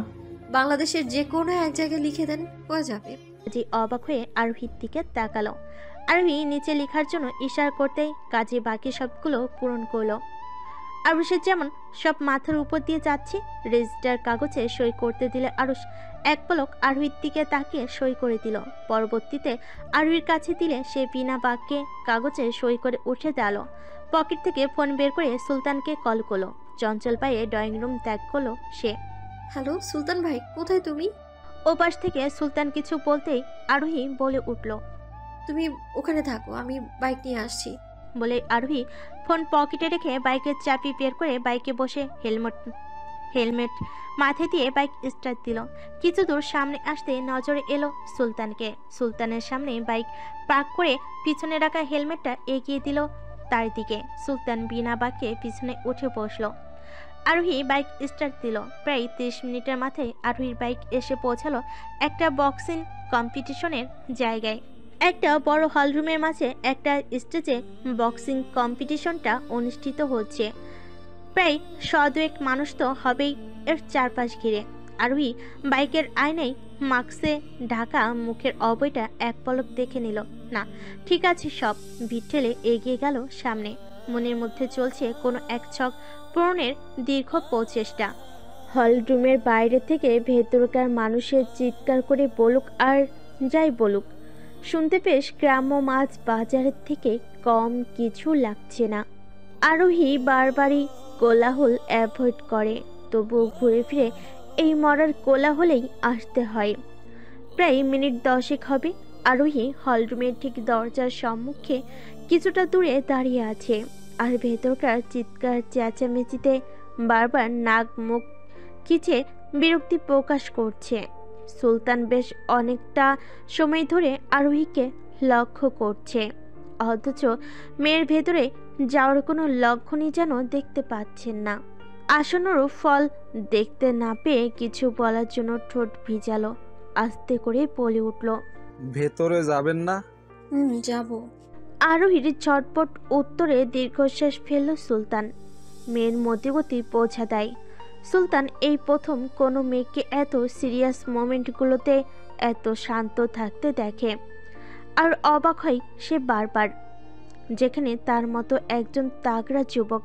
বাংলাদেশের যে কোনো এক জায়গায় লিখে দেন, হয়ে যাবে। কাজী অবাক হয়ে আরোহীর দিকে তাকালো। আরোহী নিচে লেখার জন্য ইশারা করতেই কাজী বাকি সবগুলো পূরণ করলো। আরুষের যেমন সব মাথার উপর দিয়ে যাচ্ছে। রেজিস্টার কাগজে সই করতে দিলে আরুষ এক পলক আরোহীর দিকে তাকিয়ে সই করে দিল। পরবর্তীতে আরোহীর কাছে দিলে সে বিনা বাক্যে কাগজে সই করে উঠে দাঁড়ালো। পকেট থেকে ফোন বের করে সুলতানকে কল করলো। চঞ্চল পায়ে ড্রয়িং রুম ত্যাগ করলো সে। হ্যালো সুলতান ভাই, কোথায় তুমি? ওপাশ থেকে সুলতান কিছু বলতেই আরোহী বলে উঠল। তুমি ওখানে থাকো, আমি বাইক নিয়ে আসছি। বলে আরোহী ফোন পকেটে রেখে বাইকের চাবি বের করে বাইকে বসে হেলমেট মাথায় দিয়ে বাইক স্টার্ট দিল। কিছু দূর সামনে আসতে নজরে এলো সুলতানকে। সুলতানের সামনে বাইক পার্ক করে পিছনে রাখা হেলমেটটা এগিয়ে দিল তার দিকে। সুলতান বিনা বাক্যে পিছনে উঠে বসলো। আরোহী বাইক স্টার্ট দিল। প্রায় 30 মিনিটের মাথায় আরোহীর বাইক এসে পৌঁছালো একটা বক্সিং কম্পিটিশনের জায়গায়। একটা বড় হলরুমের মাঝে একটা স্টেজে বক্সিং কম্পিটিশনটা অনুষ্ঠিত হচ্ছে। প্রায় 100-2 মানুষ তো হবেই এর চারপাশ ঘিরে। আরোহী বাইকের আয়নায় মাস্কে ঢাকা মুখের অবয়টা এক পলক দেখে নিল। না, ঠিক আছে সব। ভিড় ঠেলে এগিয়ে গেল সামনে। মনের মধ্যে চলছে কোনো এক ছক পূরণের দীর্ঘ প্রচেষ্টা। হলরুমের বাইরে থেকে ভেতরকার মানুষের চিৎকার করে বলুক আর যাই বলুক, শুনতে পেশ গ্রাম্য মাছ বাজারের থেকে কম কিছু লাগছে না। আরোহী বারবারই কোলাহল অ্যাভয়েড করে, তবুও ঘুরে ফিরে এই মরার কোলাহলেই আসতে হয়। প্রায় মিনিট 10 হবে আরোহী হলরুমের ঠিক দরজার সম্মুখে কিছুটা দূরে দাঁড়িয়ে আছে, আর ভেতরকার চিৎকার চেঁচামেচিতে বারবার নাক মুখ খিচে বিরক্তি প্রকাশ করছে। সুলতান বেশ অনেকটা সময় ধরে আরোহীকে লক্ষ্য করছে, অথচ মেয়ের ভেতরে যাওয়ার কোনো লক্ষণই যেন দেখতে পাচ্ছেন না। আসন্নরূপ ফল দেখতে না পেয়ে কিছু বলার জন্য ঠোঁট ভিজালো, আস্তে করে বলে উঠল, ভেতরে যাবেন না? যাব। আরোহীর ঝটপট উত্তরে দীর্ঘশ্বাস ফেলল সুলতান। মেয়ের মতিগতি বোঝা দেয়। সুলতান এই প্রথম কোনো মেয়েকে এত সিরিয়াস মোমেন্টগুলোতে এত শান্ত থাকতে দেখে, আর অবাক হয় সে বারবার, যেখানে তার মতো একজন তাগড়া যুবক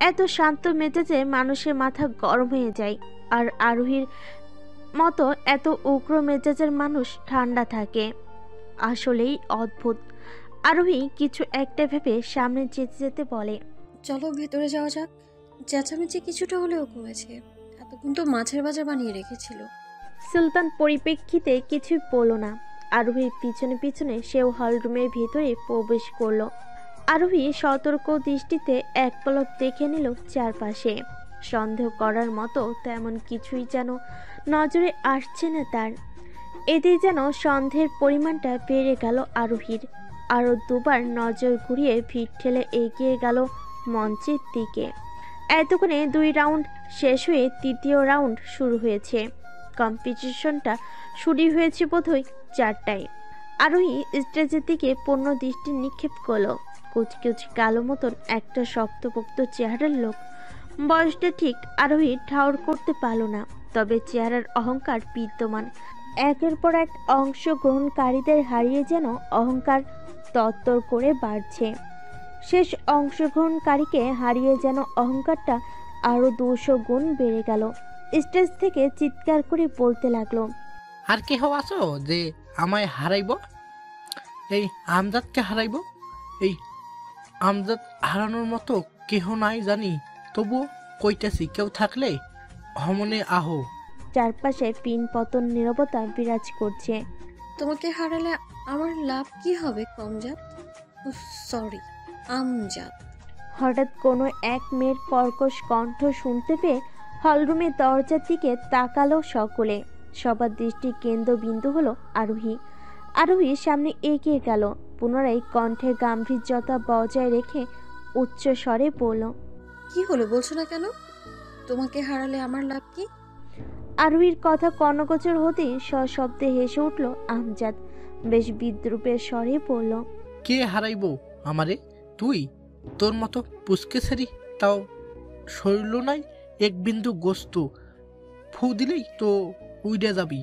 এত শান্ত মেজাজে মানুষের মাথা গরম হয়ে যায়, আর আরোহীর মতো এত উগ্র মেজাজের মানুষ ঠান্ডা থাকে। আসলেই অদ্ভুত। আরোহী কিছু একটা ভেবে সামনে যেতে যেতে বলে, চলো ভেতরে যাওয়া যাক। চেঁচামেচি কিছুটা হলেও কমেছে, এতক্ষণ তো মাছের বাজার বানিয়ে রেখেছিল। সুলতান পরিপ্রেক্ষিতে কিছুই বলল না। আরোহীর পিছনে পিছনে সেও হলরুমের ভিতরে প্রবেশ করলো। আরোহী সতর্ক দৃষ্টিতে এক পলক দেখে নিল চারপাশে। সন্দেহ করার মতো তেমন কিছুই যেন নজরে আসছে না তার। এতেই যেন সন্দেহের পরিমাণটা বেড়ে গেল আরোহীর। আরও দুবার নজর ঘুরিয়ে ভিড় ঠেলে এগিয়ে গেল মঞ্চের দিকে। এতক্ষণে 2 রাউন্ড শেষ হয়ে 3য় রাউন্ড শুরু হয়েছে। কম্পিটিশনটা শুরু হয়েছে বোধহয় 4টায়। আরোহী স্টেজের দিকে পূর্ণ দৃষ্টি নিক্ষেপ করলো। কুচকুচি কালো মতন একটা শক্তপোক্ত চেহারার লোক। বয়সটা ঠিক আরোহী ঠাউর করতে পারল না, তবে চেহারার অহংকার বিদ্যমান। একের পর এক অংশগ্রহণকারীদের হারিয়ে যেন অহংকার তত্তর করে বাড়ছে। শেষ অংশগ্রহণকারীকে হারিয়ে যেন অহংকারটা আরো 200 গুণ বেড়ে গেল। স্টেজ থেকে চিৎকার করে বলতে লাগলো, আর কেহ আছো যে আমায় হারাইব? এই আমজাদকে হারাইব? এই আমজাদ হারানোর মতো কেহ নাই জানি, তবু কইতেছি কেউ থাকলে হমনে আহো। চারপাশে পিন পতন নীরবতা বিরাজ করছে। তোমাকে হারালে আমার লাভ কি হবে কমজাত? সরি, আমজাদ। হঠাৎ কোনো এক মেয়ের কর্কশ কণ্ঠ শুনতে পেয়ে হলরুমের দরজার দিকে তাকালো সকলে। সবার দৃষ্টি কেন্দ্রবিন্দু হলো আরোহী। আরোহী সামনে এগিয়ে গেল, পুনরায় কণ্ঠে গাম্ভীর্যতা বজায় রেখে উচ্চ স্বরে বলল, কি হলো বলছো না কেন? তোমাকে হারালে আমার লাভ কি? আরোহীর কথা কর্ণগোচর হতেই সশব্দে হেসে উঠল আমজাদ। বেশ বিদ্রুপের স্বরে বলল, কে হারাইব আমারে? তুই? তোর মতো পুচকে সারি, তাও শরীর নাই এক বিন্দু গোস্ত, ফু দিলেই তো উইডে যাবি।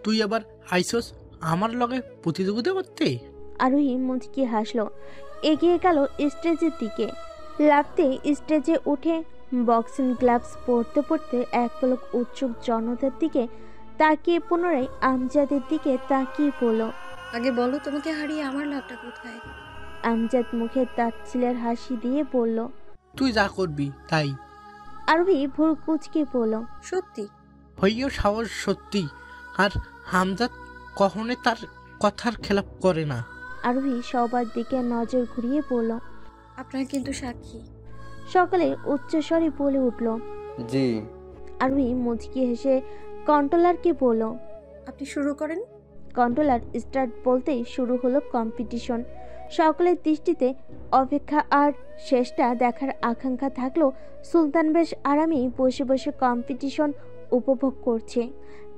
তুই আবার আইসস আমার লগে প্রতিযোগিতা করতে? আরোহী মুচকি হাসলো, এগিয়ে গেল স্টেজের দিকে। লাফতে স্টেজে উঠে বক্সিং গ্লাভস পরতে পরতে এক পলক উৎসুক জনতার দিকে তাকিয়ে পুনরায় আমজাদের দিকে তাকিয়ে বলল, আগে বলো তোমাকে হারিয়ে আমার লাভটা কোথায়? আমজাদ মুখে তাচ্ছিলের হাসি দিয়ে বলল, তুই যা করবি তাই। আরোহী ভুর কুচকে বলল, সত্যি? হইও সাহস সত্যি, আর হামজাদ কখনো তার কথার খেলাপ করে না। আরোহী সবার দিকে নজর ঘুরিয়ে বলল, আপনার কিন্তু সাক্ষী। সকালে উচ্চস্বরে বলে উঠল। জি। আরোহী মুচকি হেসে কন্ট্রোলারকে বলল, আপনি শুরু করেন। কন্ট্রোলার স্টার্ট বলতেই শুরু হলো কম্পিটিশন। সকলের দৃষ্টিতে অপেক্ষা আর শেষটা দেখার আকাঙ্ক্ষা থাকলেও সুলতান বেশ আরামেই বসে বসে কম্পিটিশন উপভোগ করছে,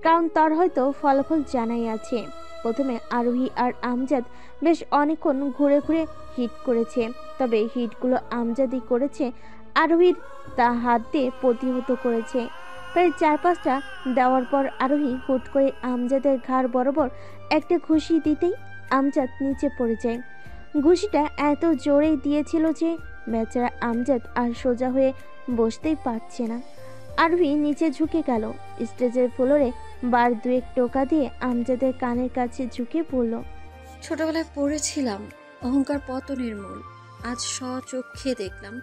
কারণ তার হয়তো ফলাফল জানাই আছে। প্রথমে আরোহী আর আমজাদ বেশ অনেকক্ষণ ঘুরে ঘুরে হিট করেছে, তবে হিটগুলো আমজাদই করেছে, আরোহীর তা হাত দিয়ে প্রতিহত করেছে। প্রায় 4-5টা দেওয়ার পর আরোহী হুট করে আমজাদের ঘাড় বরাবর একটা ঘুষি দিতেই আমজাদ নিচে পড়ে যায়। ঘুষিটা এত জোরেই দিয়েছিল যে বেচারা আমজাদ আর সোজা হয়ে বসতেই পারছে না। আরোহী নিচে ঝুঁকে গেল। স্টেজের ফ্লোরে বার 2-1 টোকা দিয়ে আমজাদের কানের কাছে ঝুঁকে পড়ল, ছোটবেলায় পড়েছিলাম অহংকার পতনের মূল। আজ স্বচক্ষে দেখলাম।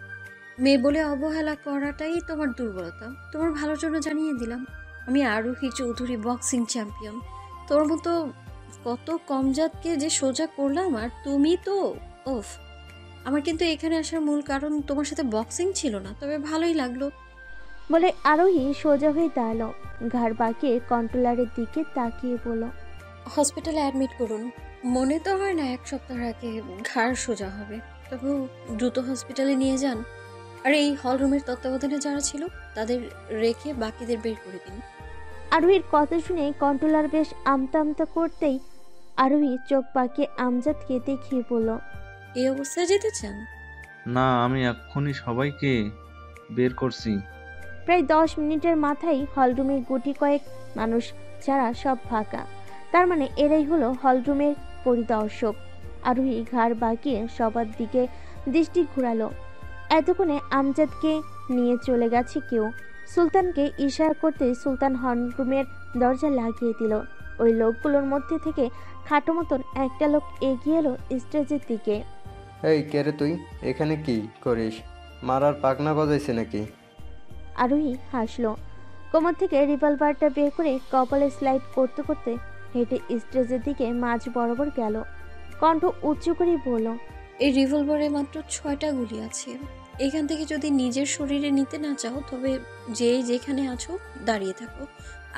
মেয়ে বলে অবহেলা করাটাই তোমার দুর্বলতা। তোমার ভালোর জন্য জানিয়ে দিলাম, আমি আরোহী চৌধুরী, বক্সিং চ্যাম্পিয়ন। তোর মতো কত কমজাতকে যে সোজা করলাম, আর তুমি তো ওফ। আমার কিন্তু এখানে আসার মূল কারণ তোমার সাথে বক্সিং ছিল না, তবে ভালোই লাগলো। বলে আরোহী সোজা হয়ে দাঁড়ালো, ঘাড় বাঁকিয়ে কন্ট্রোলারের দিকে তাকিয়ে বলল, হসপিটালে অ্যাডমিট করুন। মনে তো হয় না 1 সপ্তাহ আগে ঘাড় সোজা হবে, তবু দ্রুত হসপিটালে নিয়ে যান। আর এই হল রুমের তত্ত্বাবধানে যারা ছিল তাদের রেখে বাকিদের বের করে দিন। আরোহীর কথা শুনে কন্ট্রোলার বেশ আমতা আমতা করতেই আরোহী চোখ পাকিয়ে আমজাদকে দেখিয়ে বলল, এই অবস্থায় যেতে চান? না, আমি এক্ষুনি সবাইকে বের করছি। প্রায় 10 মিনিটের মাথায় হলরুমের গুটি কয়েক মানুষ ছাড়া সব ফাঁকা। তার মানে এরাই হলো হলরুমের পরিদর্শক। আরোহী ঘাড় বাঁকিয়ে সবার দিকে দৃষ্টি ঘুরালো। এতক্ষণে আমজাদকে নিয়ে চলে গেছে কেউ। সুলতানকে ইশারা করতে সুলতান হলরুমের দরজা লাগিয়ে দিল। ওই লোকগুলোর মধ্যে থেকে খাটো মতন একটা লোক এগিয়ে এলো স্টেজের দিকে। এই কে রে তুই? এখানে কি করিস? মারার পাকনা গজাইছে নাকি? আরোহী হাসলো। কোমর থেকে রিভলভারটা বের করে কপালে স্লাইড করতে করতে হেঁটে স্টেজের দিকে মাঝ বরাবর গেল। কণ্ঠ উঁচু করে বলল, এই রিভলভারে মাত্র 6টা গুলি আছে। এখান থেকে যদি নিজের শরীরে নিতে না চাও, তবে যে যেখানে আছো দাঁড়িয়ে থাকো।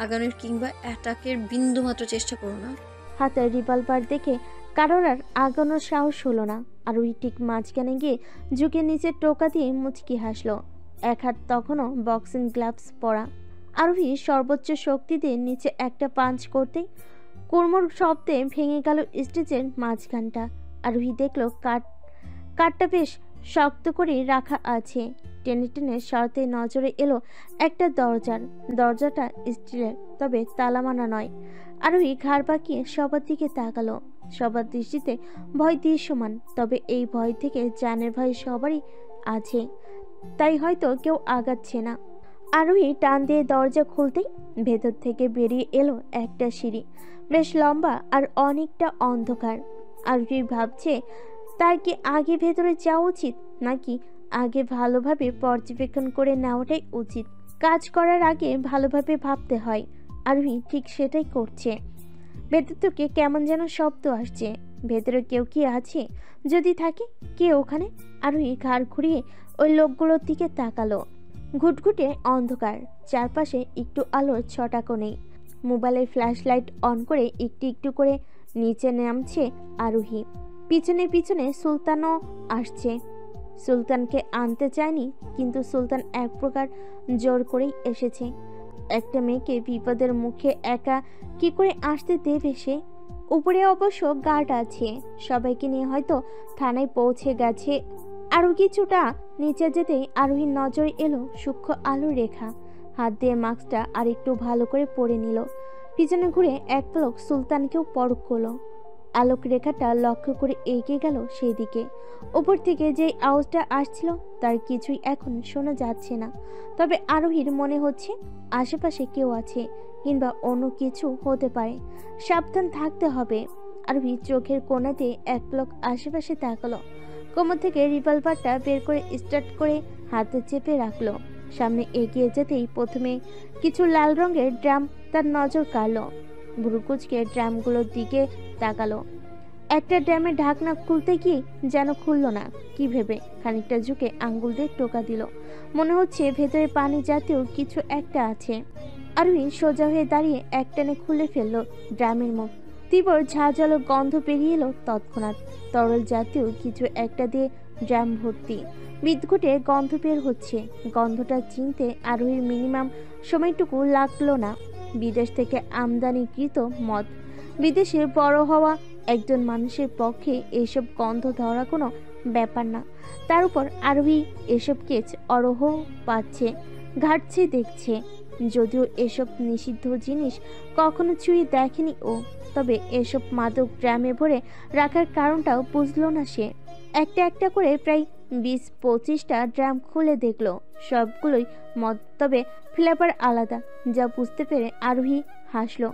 আগানোর কিংবা অ্যাটাকের বিন্দুমাত্র চেষ্টা করো না। হাতে রিভলভার দেখে কারোর আর আগানোর সাহস হলো না। আরোহী ঠিক মাঝখানে গিয়ে ঝুঁকে নিচে টোকা দিয়ে মুচকি হাসলো। এক হাত তখনও বক্সিং গ্লাভস পরা। আরোহী সর্বোচ্চ শক্তি দিয়ে নিচে একটা পাঞ্চ করতেই কুড়মুড় শব্দে ভেঙে গেল স্টেজের মাঝখানটা। আরোহী দেখলো কাঠটা বেশ শক্ত করে রাখা আছে। টেনে টেনে সরাতে নজরে এলো একটা দরজাটা স্টিলের, তবে তালামানা নয়। আরোহী ঘাড় বাঁকিয়ে সবার দিকে তাকালো। সবার দৃষ্টিতে ভয় দৃশ্যমান, তবে এই ভয় থেকে জানের ভয় সবারই আছে, তাই হয়তো কেউ আগাচ্ছে না। আরোহী টান দিয়ে দরজা খুলতেই ভেতর থেকে বেরিয়ে এলো একটা সিঁড়ি, বেশ লম্বা আর অনেকটা অন্ধকার। আরোহী ভাবছে তার কি আগে ভেতরে যাওয়া উচিত, নাকি আগে ভালোভাবে পর্যবেক্ষণ করে নেওয়াটাই উচিত। কাজ করার আগে ভালোভাবে ভাবতে হয়। আরোহী ঠিক সেটাই করছে। ভেতর থেকে কেমন যেন শব্দ আসছে। ভেতরে কেউ কি আছে? যদি থাকে, কে ওখানে? আরোহী ঘাড় ঘুরিয়ে ওই লোকগুলোর দিকে তাকালো। ঘুটঘুটে অন্ধকার, চারপাশে একটু আলোর ছটাকও নেই। মোবাইলের ফ্ল্যাশ লাইট অন করে একটু একটু করে নিচে নামছে আরোহী। পিছনে পিছনে সুলতানও আসছে। সুলতানকে আনতে চায়নি, কিন্তু সুলতান এক প্রকার জোর করেই এসেছে। একটা মেয়েকে বিপদের মুখে একা কি করে আসতে দেবে সে? উপরে অবশ্য গার্ড আছে, সবাইকে নিয়ে হয়তো থানায় পৌঁছে গেছে। আরও কিছুটা নিচে যেতেই আরোহীর নজরে এলো সূক্ষ্ম আলোর রেখা। হাত দিয়ে মাস্কটা আর একটু ভালো করে পরে নিল। পিছনে ঘুরে এক পলক সুলতানকেও পরখ করলো। আলোক রেখাটা লক্ষ্য করে এগিয়ে গেল সেই দিকে। উপর থেকে যে আওয়াজটা আসছিল তার কিছুই এখন শোনা যাচ্ছে না, তবে আরোহীর মনে হচ্ছে আশেপাশে কেউ আছে, কিংবা অন্য কিছু হতে পারে। সাবধান থাকতে হবে। আরোহী চোখের কোণাতে এক পলক আশেপাশে তাকালো। কোমর থেকে রিভলভারটা বের করে স্টার্ট করে হাতে চেপে রাখলো। সামনে এগিয়ে যেতেই প্রথমে কিছু লাল রঙের ড্রাম তার নজর কাড়ল। ভুরুকুচকে ড্রামগুলোর দিকে তাকালো। একটা ড্রামের ঢাকনা খুলতে গিয়ে যেন খুলল না। কি ভেবে খানিকটা ঝুঁকে আঙ্গুল দিয়ে টোকা দিল। মনে হচ্ছে ভেতরে পানি জাতীয় কিছু একটা আছে। আরোহী সোজা হয়ে দাঁড়িয়ে একটানে খুলে ফেললো ড্রামের মুখ। তীব্র ঝাঁঝালো গন্ধ বেরিয়ে এলো তৎক্ষণাৎ। তরল জাতীয় কিছু একটা দিয়ে ড্রাম ভর্তি। বিদ্ঘুটে গন্ধ বের হচ্ছে। গন্ধটা চিনতে আরোহীর মিনিমাম সময়টুকু লাগলো না। বিদেশ থেকে আমদানিকৃত মদ। বিদেশে বড় হওয়া একজন মানুষের পক্ষে এসব গন্ধ ধরা কোনো ব্যাপার না। তার উপর আরোহী এসব কেচ অরহ পাচ্ছে, ঘাটছে, দেখছে। যদিও এসব নিষিদ্ধ জিনিস কখনো ছুঁয়ে দেখেনি ও, তবে এসব মাদক ড্রামে ভরে রাখার কারণটাও বুঝলো না সে। একটা একটা করে প্রায় 20-25টা ড্রাম খুলে দেখলো। সবগুলোই মদ, তবে ফ্লেভার আলাদা, যা বুঝতে পেরে আরোহী হাসলো।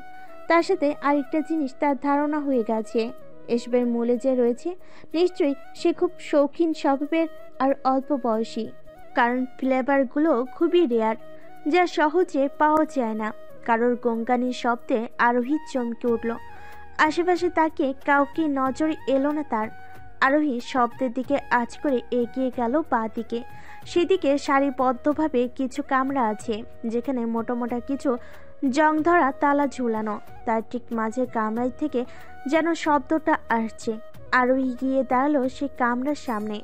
তার সাথে আরেকটা জিনিস তার ধারণা হয়ে গেছে, এসবের মূলে যে রয়েছে নিশ্চয়ই সে খুব শৌখিন স্বভাবের আর অল্প বয়সী, কারণ ফ্লেভারগুলো খুবই রেয়ার, যা সহজে পাওয়া যায় না। কারোর গঙ্গানির শব্দে আরোহী চমকে উঠল। আশেপাশে তাকে কাউকে নজরে এলো না তার। আরোহী শব্দের দিকে আঁচ করে এগিয়ে গেল বাঁ দিকে। সেদিকে সারিবদ্ধভাবে কিছু কামরা আছে, যেখানে মোটা মোটা কিছু জং ধরা তালা ঝুলানো। তার ঠিক মাঝের কামরায় থেকে যেন শব্দটা আসছে। আরোহী গিয়ে দাঁড়ালো সে কামরার সামনে।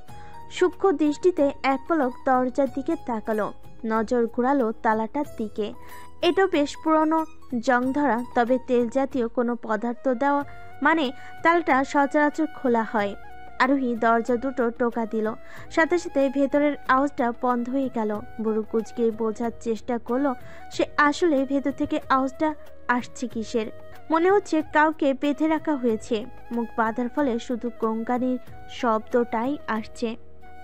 সূক্ষ্ম দৃষ্টিতে এক পলক দরজার দিকে তাকালো, নজর ঘুরালো তালাটার দিকে। এটা বেশ পুরনো, জং ধরা, তবে তেল জাতীয় কোনো পদার্থ দেওয়া, মানে তালাটা সচরাচর খোলা হয়। আরোহী দরজা দুটো টোকা দিল, সাথে সাথে ভেতরের আওয়াজটা বন্ধ হয়ে গেল। বুড়ো কুচকে বোঝার চেষ্টা করলো সে আসলে ভেতর থেকে আওয়াজটা আসছে কিসের। মনে হচ্ছে কাউকে বেঁধে রাখা হয়েছে, মুখ বাঁধার ফলে শুধু গঙ্গানির শব্দটাই আসছে।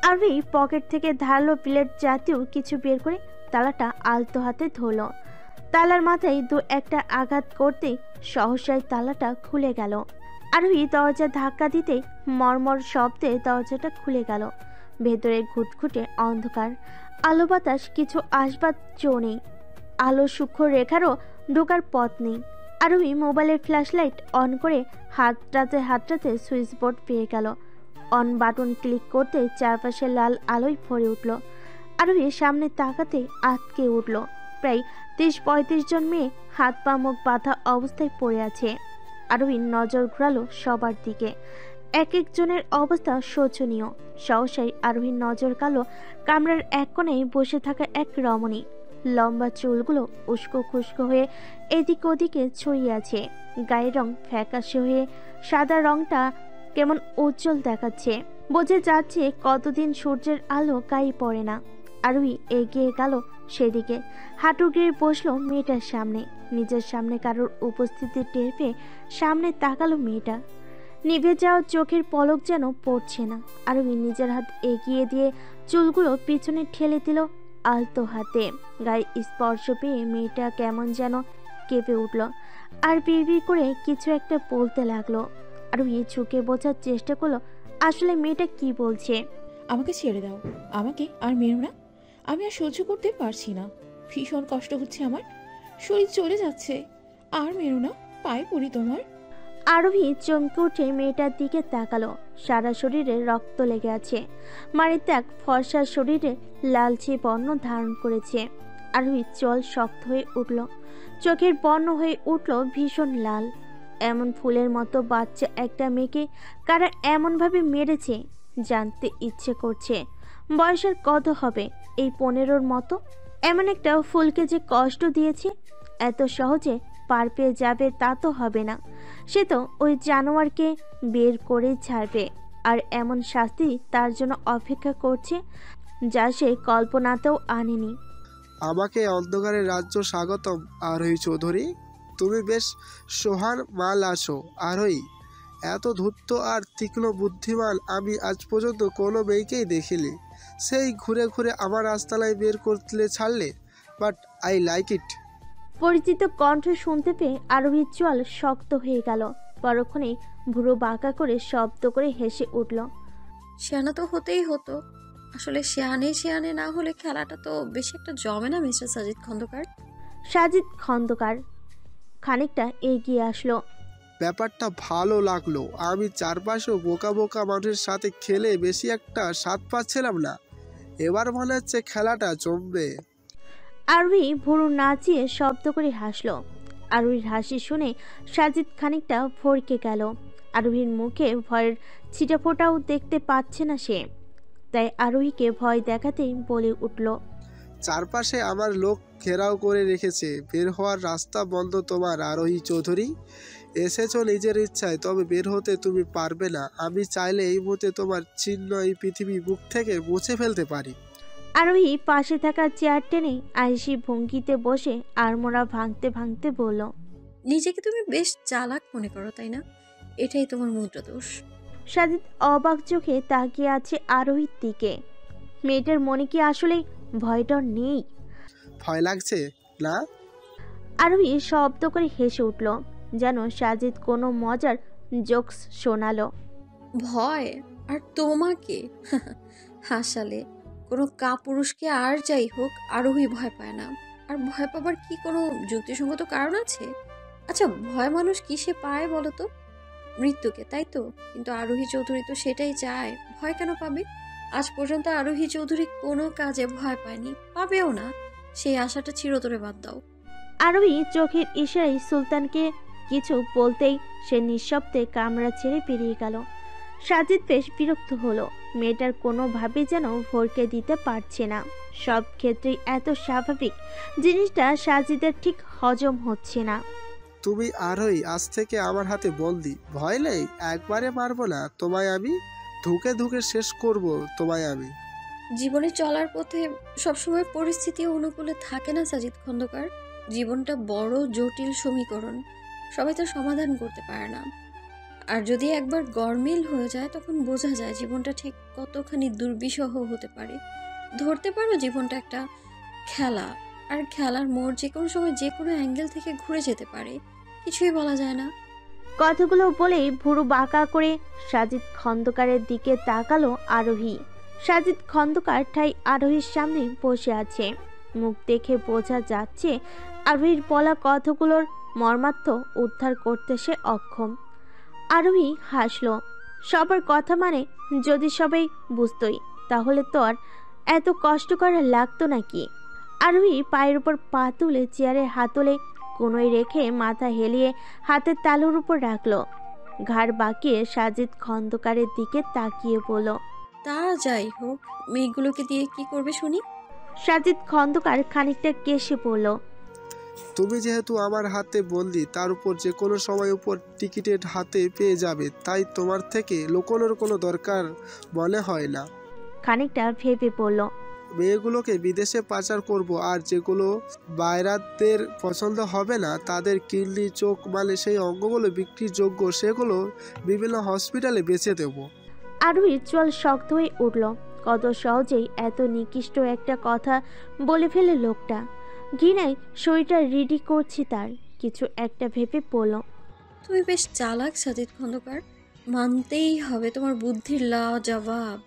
আরোহী পকেট থেকে ধারালো প্লেট জাতীয় কিছু বের করে তালাটা আলতো হাতে ধরল। তালার মাথায় দু একটা আঘাত করতেই সহসাই তালাটা খুলে গেল। আরোহী দরজা ধাক্কা দিতে মর্মর শব্দে দরজাটা খুলে গেল। ভেতরে ঘুটঘুটে অন্ধকার, আলো বাতাস কিছু আসবার জো নেই। আলো সূক্ষ্ম রেখারও ঢোকার পথ নেই। আরোহী মোবাইলের ফ্ল্যাশ লাইট অন করে হাতটাতে সুইচ বোর্ড পেয়ে গেল। অন বাটন ক্লিক করতে চারপাশে লাল আলোয় ভরে উঠল। আরোহী সামনে তাকাতে আটকে উঠল। প্রায় 30-35 জন মেয়ে হাত পা মুখ বাঁধা অবস্থায় পড়ে আছে। আরোহীর নজর ঘুরালো সবার দিকে। এক একজনের অবস্থা শোচনীয়। সহসাই আরোহীর নজর গেল কামরার এক কোণায় বসে থাকা এক রমণী। লম্বা চুলগুলো উস্কো খুস্কো হয়ে এদিক ওদিকে ছড়িয়ে আছে। গায়ের রং ফ্যাকাশে হয়ে সাদা রংটা কেমন উজ্জ্বল দেখাচ্ছে। বোঝা যাচ্ছে কতদিন সূর্যের আলো গায়ে পড়ে না। আরোহী এগিয়ে গেল সেদিকে, হাঁটু গেড়ে বসলো মেয়েটার সামনে। নিজের সামনে কারোর উপস্থিতি টের পেয়ে সামনে তাকালো মেয়েটা। নিভে যাওয়া চোখের পলক যেন পড়ছে না। আরোহী নিজের হাত এগিয়ে দিয়ে চুলগুলো পিছনে ঠেলে দিল আলতো হাতে। গায়ে স্পর্শ পেয়ে মেয়েটা কেমন যেন কেঁপে উঠল আর বিড়বিড় করে কিছু একটা বলতে লাগলো। আরোহী ঝুঁকে বোঝার চেষ্টা করলো আসলে মেয়েটা কি বলছে। আমাকে ছেড়ে দাও, আমাকে আর মেরো না, আমি আর সহ্য করতে পারছি না, ভীষণ কষ্ট হচ্ছে আমার, শরীর চলে যাচ্ছে, আর মেরো না, পায়ে পড়ি তোমার। আরোহী চমকে উঠে মেয়েটার দিকে তাকালো। সারা শরীরে রক্ত লেগে আছে। মায়ের ত্যাগ ফর্সা শরীরে লালচে বর্ণ ধারণ করেছে। আরোহীর চল শক্ত হয়ে উঠল, চোখের বর্ণ হয়ে উঠল ভীষণ লাল। এমন ফুলের মতো বাচ্চা একটা মেয়েকে কারা এমনভাবে মেরেছে জানতে ইচ্ছে করছে। বয়সের কত হবে? এই 15-র মতো। এমন একটা ফুলকে যে কষ্ট দিয়েছে, এত সহজে পার পেয়ে যাবে তা তো হবে না। সে তো ওই জানোয়ারকে বের করে ছাড়বে, আর এমন শাস্তি তার জন্য অপেক্ষা করছে যা সে কল্পনাতেও আনেনি। আমাকে অন্ধকারের রাজ্য স্বাগতম আরোহী চৌধুরী। তুমি বেশ সোহান মাল আছো আরোহী। এত ধূর্ত আর তীক্ষ্ণ বুদ্ধিমান আমি আজ পর্যন্ত কোনো মেয়েকেই দেখিনি। সেই ঘুরে ঘুরে আমার রাস্তায় বের করতে ছাড়লে, বাট আই লাইক ইট। পরিচিত কণ্ঠ শুনতে পেয়ে আরোহীর চোয়াল শক্ত হয়ে গেল। পরক্ষণেই ভুরু বাঁকা করে শব্দ করে হেসে উঠল। শেয়ানা তো হতেই হতো। আসলে শেয়ানে না হলে খেলাটা তো বেশি একটা জমে না মিস্টার সাজিদ খন্দকার। সাজিদ খন্দকার খানিকটা এগিয়ে আসলো। ব্যাপারটা ভালো লাগলো। আমি চারপাশেও বোকা বোকা মানুষের সাথে খেলে বেশি একটা স্বাদ পাচ্ছিলাম না। এবার মনে হচ্ছে খেলাটা জমবে। আরোহী ভুরু নাচিয়ে শব্দ করে হাসলো। আরোহীর হাসি শুনে সাজিদ খানিকটা ভরকে গেল। আরোহীর মুখে ভয়ের ছিটাফোঁটাও দেখতে পাচ্ছে না সে, তাই আরোহীকে ভয় দেখাতেই বলে উঠল, চারপাশে আমার লোক ঘেরাও করে রেখেছে, বের হওয়ার রাস্তা বন্ধ তোমার আরোহী চৌধুরী। এসেছো নিজের ইচ্ছায়, তবে বের হতে তুমি পারবে না। আমি চাইলে এই মুহূর্তে তোমার চিহ্ন এই পৃথিবী বুক থেকে মুছে ফেলতে পারি। আরোহী পাশে থাকা চেয়ার টেনে আয়েশি ভঙ্গিতে বসে আড়মোড়া ভাঙতে ভাঙতে বলল, নিজেকে তুমি বেশ চালাক মনে করো তাই না? এটাই তোমার মুদ্রা দোষ। সাজিদ অবাক চোখে তাকিয়ে আছে আরোহীর দিকে। মেয়েটার মনে কি আসলে ভয়ডর নেই? ভয় লাগছে না? আরোহী শব্দ করে হেসে উঠল, যেন সাজিদ কোনো মজার জোকস শোনালো। ভয়? আর তোমাকে? হাসালে। কোনো কাপুরুষকে আর যাই হোক আরোহী ভয় পায় না। আর ভয় পাবার কি কোনো যুক্তিসঙ্গত কারণ আছে? আচ্ছা, ভয় মানুষ কিসে পায় বলো তো? মৃত্যুকে, তাই তো? কিন্তু আরোহী চৌধুরী তো সেটাই চায়। ভয় কেন পাবে? আজ পর্যন্ত আরোহী চৌধুরী কোনো কাজে ভয় পায়নি, পাবেও না। সেই আশাটা চিরতরে বাদ দাও। আরোহী চোখের ইশারায় সুলতানকে কিছু বলতেই সে নিঃশব্দে কামরা ছেড়ে বেরিয়ে গেল। সাজিদ বেশ বিরক্ত হলো। মেয়েটার কোনোভাবেই যেন ভরকে দিতে পারছে না। সব ক্ষেত্রেই এত স্বাভাবিক জিনিসটা সাজিদের ঠিক হজম হচ্ছে না। তুমি আরোই আজ থেকে আমার হাতে বন্দি। ভয় নেই, একবারে মারবো না তোমায় আমি, ধুকে ধুকে শেষ করব তোমায় আমি। জীবনে চলার পথে সবসময় পরিস্থিতি অনুকূলে থাকে না সাজিদ খন্দকার। জীবনটা বড় জটিল সমীকরণ, সবাই তো সমাধান করতে পারে না। আর যদি একবার গরমিল হয়ে যায় তখন বোঝা যায় জীবনটা ঠিক কতখানি দুর্বিষহ হতে পারে। ধরতে পারো জীবনটা একটা খেলা, আর খেলার মোড় যে কোনো সময় যে কোনো অ্যাঙ্গেল থেকে ঘুরে যেতে পারে, কিছুই বলা যায় না। কথাগুলো বলেই ভুরু বাঁকা করে সাজিদ খন্দকারের দিকে তাকালো আরোহী। সাজিদ খন্দকার ঠাই আরোহীর সামনে বসে আছে। মুখ দেখে বোঝা যাচ্ছে আরোহীর বলা কথাগুলোর মর্মার্থ উদ্ধার করতে সে অক্ষম। আরোহী হাসলো। সবার কথা মানে যদি সবাই বুঝতই তাহলে তো আর এত কষ্ট করা লাগতো নাকি। আরোহী পায়ের উপর পা তুলে চেয়ারের হাতলে কোনোই রেখে মাথা হেলিয়ে হাতের তালুর উপর রাখলো। ঘাড় বাঁকিয়ে সাজিদ খন্দকারের দিকে তাকিয়ে বলল, তা যাই হোক, মেয়েগুলোকে দিয়ে কি করবে শুনি? সাজিদ খন্দকার খানিকটা কেশে বলল, তুমি যেহেতু আমার হাতে বন্দি, তার উপর যে কোনো সময় উপর টিকিটের হাতে পেয়ে যাবে, তাই তোমার থেকে লুকোনোর কোনো দরকার মনে হয় না। খানিকটা ভেবে বলল, মেয়েগুলোকে বিদেশে পাচার করব, আর যেগুলো বাইরাতদের পছন্দ হবে না তাদের কিডনি, চোখ মানে সেই অঙ্গগুলো বিক্রির যোগ্য, সেগুলো বিভিন্ন হসপিটালে বেচে দেব। আরোহীর চোয়াল শক্ত হয়ে উঠল। কত সহজেই এত নিকৃষ্ট একটা কথা বলে ফেলে লোকটা। ঘৃণায় শরীরটা রেডি করছি তার। কিছু একটা ভেবে বলল, তুমি বেশ চালাক সাজিদ খন্দকার, মানতেই হবে তোমার বুদ্ধির লাজবাব।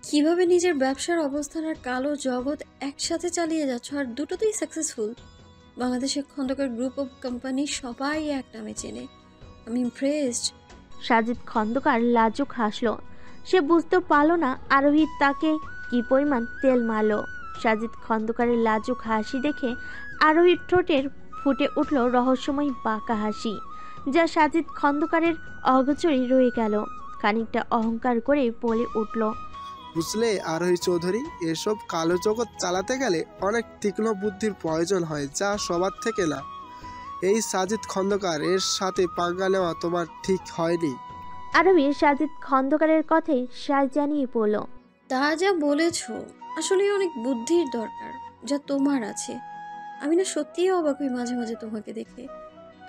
কিভাবে নিজের ব্যবসার অবস্থান আর কালো জগৎ একসাথে চালিয়ে যাচ্ছ, আর দুটোতেই সাকসেসফুল। বাংলাদেশের খন্দকার গ্রুপ অফ কোম্পানি সবাই এক নামে চেনে। আমি ইমপ্রেসড। সাজিদ খন্দকার লাজুক হাসলো। সে বুঝতে পারল না আরোহী তাকে কি পরিমাণ তেল মারল। সাজিদ খন্দকারের লাজুক হাসি দেখে আরোহীর ঠোঁটের ফুটে উঠল রহস্যময় বাঁকা হাসি, যা সাজিদ খন্দকারের অগোচরে রয়ে গেল। খানিকটা অহংকার করে বলে উঠল, বুঝলে আরোহী চৌধুরী, এসব কালো জগৎ চালাতে গেলে অনেক তীক্ষ্ণ বুদ্ধির প্রয়োজন হয়, যা সবার থেকে না। এই সাজিদ খন্দকার, এর সাথে পাঙ্গা নেওয়া তোমার ঠিক হয়নি। আরোহী সাজিদ খন্দকারের কথাই সায় জানিয়ে বলল, তা যা বলেছ, আসলে অনেক বুদ্ধির দরকার, যা তোমার আছে। আমি না সত্যিই অবাক হই মাঝে মাঝে তোমাকে দেখে।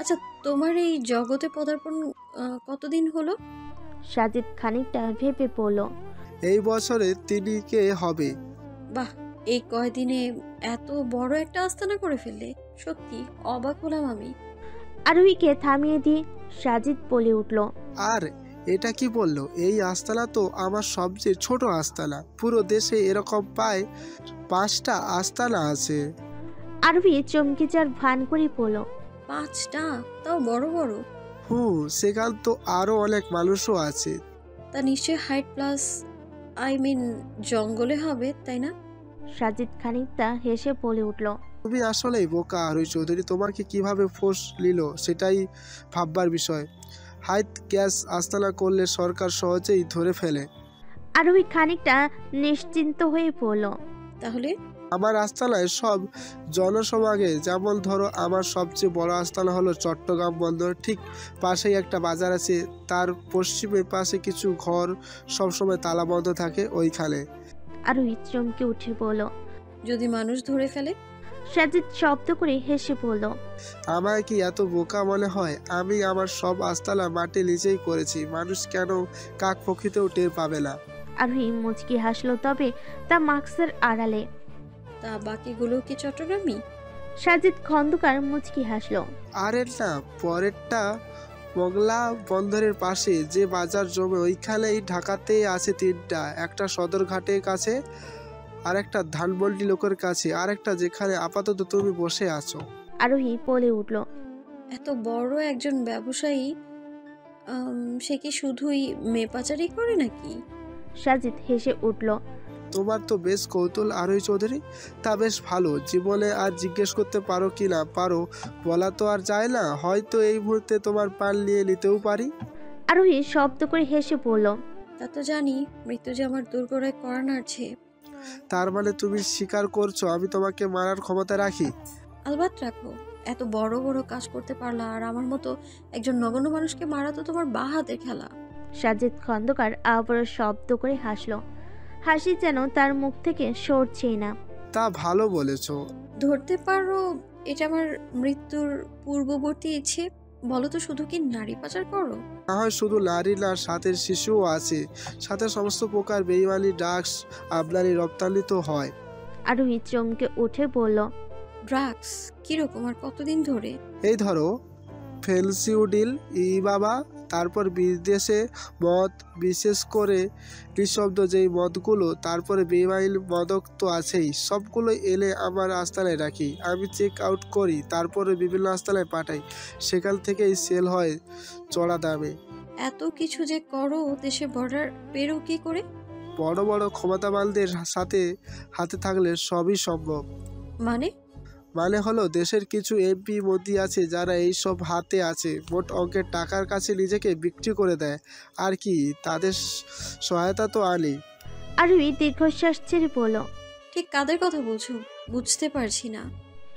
আচ্ছা, তোমার এই জগতে পদার্পণ কতদিন হলো? সাজিদ খানিকটা ভেবে বলল, এই বছরে 3 কে হবে। বাহ, এই কয়দিনে এত বড় একটা আস্তানা করে ফেললে, সত্যি অবাক হলাম আমি। আরোহীকে থামিয়ে দিয়ে সাজিদ বলে উঠল, আর এটা কি বললো? এই আস্তানা তো আমার সবচেয়ে ছোট আস্তানা। পুরো দেশে এরকম প্রায় 5টা আস্তানা আছে। আরোহী চমকে যার ভান করে বলল, 5টা? তাও বড় বড়? সেখান তো আরো অনেক মানুষও আছে। তা নিশ্চয় হাইট প্লাস জঙ্গলে হবে, তাই না? সাজিদ খানিকটা হেসে বলে উঠল, তুমি আসলেই বোকা আরোহী চৌধুরী, তোমাকে কিভাবে ফোঁস নিল সেটাই ভাববার বিষয়। হাইট গ্যাস আস্তানা করলে সরকার সহজেই ধরে ফেলে। আরোহী খানিকটা নিশ্চিন্ত হয়ে পড়ল, তাহলে আমার আস্তানায় সব জনসমাগে, যেমন ধরো আমার সবচেয়ে বড় আস্তানা হলো চট্টগ্রাম বন্দর, ঠিক পাশেই একটা বাজার আছে, তার পশ্চিমে পাশে কিছু ঘর সবসময় তালা বন্ধ থাকে ওইখানে। আরোহী চমকে উঠে বলল, যদি মানুষ ধরে ফেলে? সাজিদ শব্দ করে হেসে বলল, আমার কি এত বোকা মনে হয়? আমি আমার সব আস্তানা মাটি নিচেই করেছি, মানুষ কেন কাক পক্ষীতেও টের পাবে না। আরোহী মুচকি হাসলো, তবে তা মাস্কের আড়ালে। তা বাকিগুলো কি চট্টগ্রামী? সাজিদ খন্দকার মুচকি হাসলো, আরে না, পরেরটা মংলা বন্দরের পাশে যে বাজার জমে ওইখানেই ঢাকাতেই আছে 3টা, একটা সদরঘাটের কাছে, আর একটা ধানমন্ডি লোকের কাছে, আর একটা যেখানে আপাতত তুমি বসে আছো। আরোহী বলে উঠল। এত বড় একজন ব্যবসায়ী, সে কি শুধুই মেয়ে পাচারই করে নাকি? সাজিদ হেসে উঠল। তোমার তো বেশ কৌতূহল আরোহী চৌধুরী, তা বেশ ভালো। জীবনে আর জিজ্ঞেস করতে পারো কি না পারো বলা তো আর যায় না, হয়তো এই মুহূর্তে তোমার পাল নিয়ে নিতেও পারি। আরোহী শব্দ করে হেসে পড়ল। তা তো জানি, মৃত্যু যে আমার দুর্গরায় করান আছে। তার মানে তুমি স্বীকার করছো আমি তোমাকে মারার ক্ষমতা রাখি? আলবাত রাখো। এত বড় বড় কাজ করতে পারলা, আর আমার মতো একজন নগণ্য মানুষকে মারা তো তোমার বাঁ হাতের খেলা। সাজিদ খন্দকার আবারও শব্দ করে হাসল। হাসি যেন তার মুখ থেকে সরছেই না। তা ভালো বলেছো। ধরতে পারো এটা আমার মৃত্যুর পূর্ববর্তী ইচ্ছে। বলো তো, শুধু কি নারী পাচার করো? না হয় শুধু নারী না, সাথে শিশুও আছে, সাথে সমস্ত প্রকার বেইমানি, ড্রাগস, আমদানি রপ্তানি তো হয়। আরোহী চমকে উঠে বলল। ড্রাগস কিরকম আর কতদিন ধরে? এই ধরো ফেন্সিউডিল, বাবা, তারপর বিদেশে মদ, বিশেষ করে নিঃশব্দ যেই মদগুলো, তারপরে বেমাইল মদক তো আছেই। সবগুলো এলে আমার আস্তানায় রাখি, আমি চেক আউট করি, তারপরে বিভিন্ন আস্তানায় পাঠাই, সেখান থেকেই সেল হয় চড়া দামে। এত কিছু যে করো, দেশে বর্ডার পেরো কি করে? বড় বড় ক্ষমতাবানদের সাথে হাতে থাকলে সবই সম্ভব। মানে হলো দেশের কিছু এমপি মন্ত্রী আছে যারা এই সব হাতে আছে, মোট অঙ্কের টাকার কাছে নিজেকে বিক্রি করে দেয়, আর কি তাদের সহায়তা তো আনি। আরোহী দীর্ঘশ্বাস ছেড়ে বলল। ঠিক কাদের কথা বলছো বুঝতে পারছি না।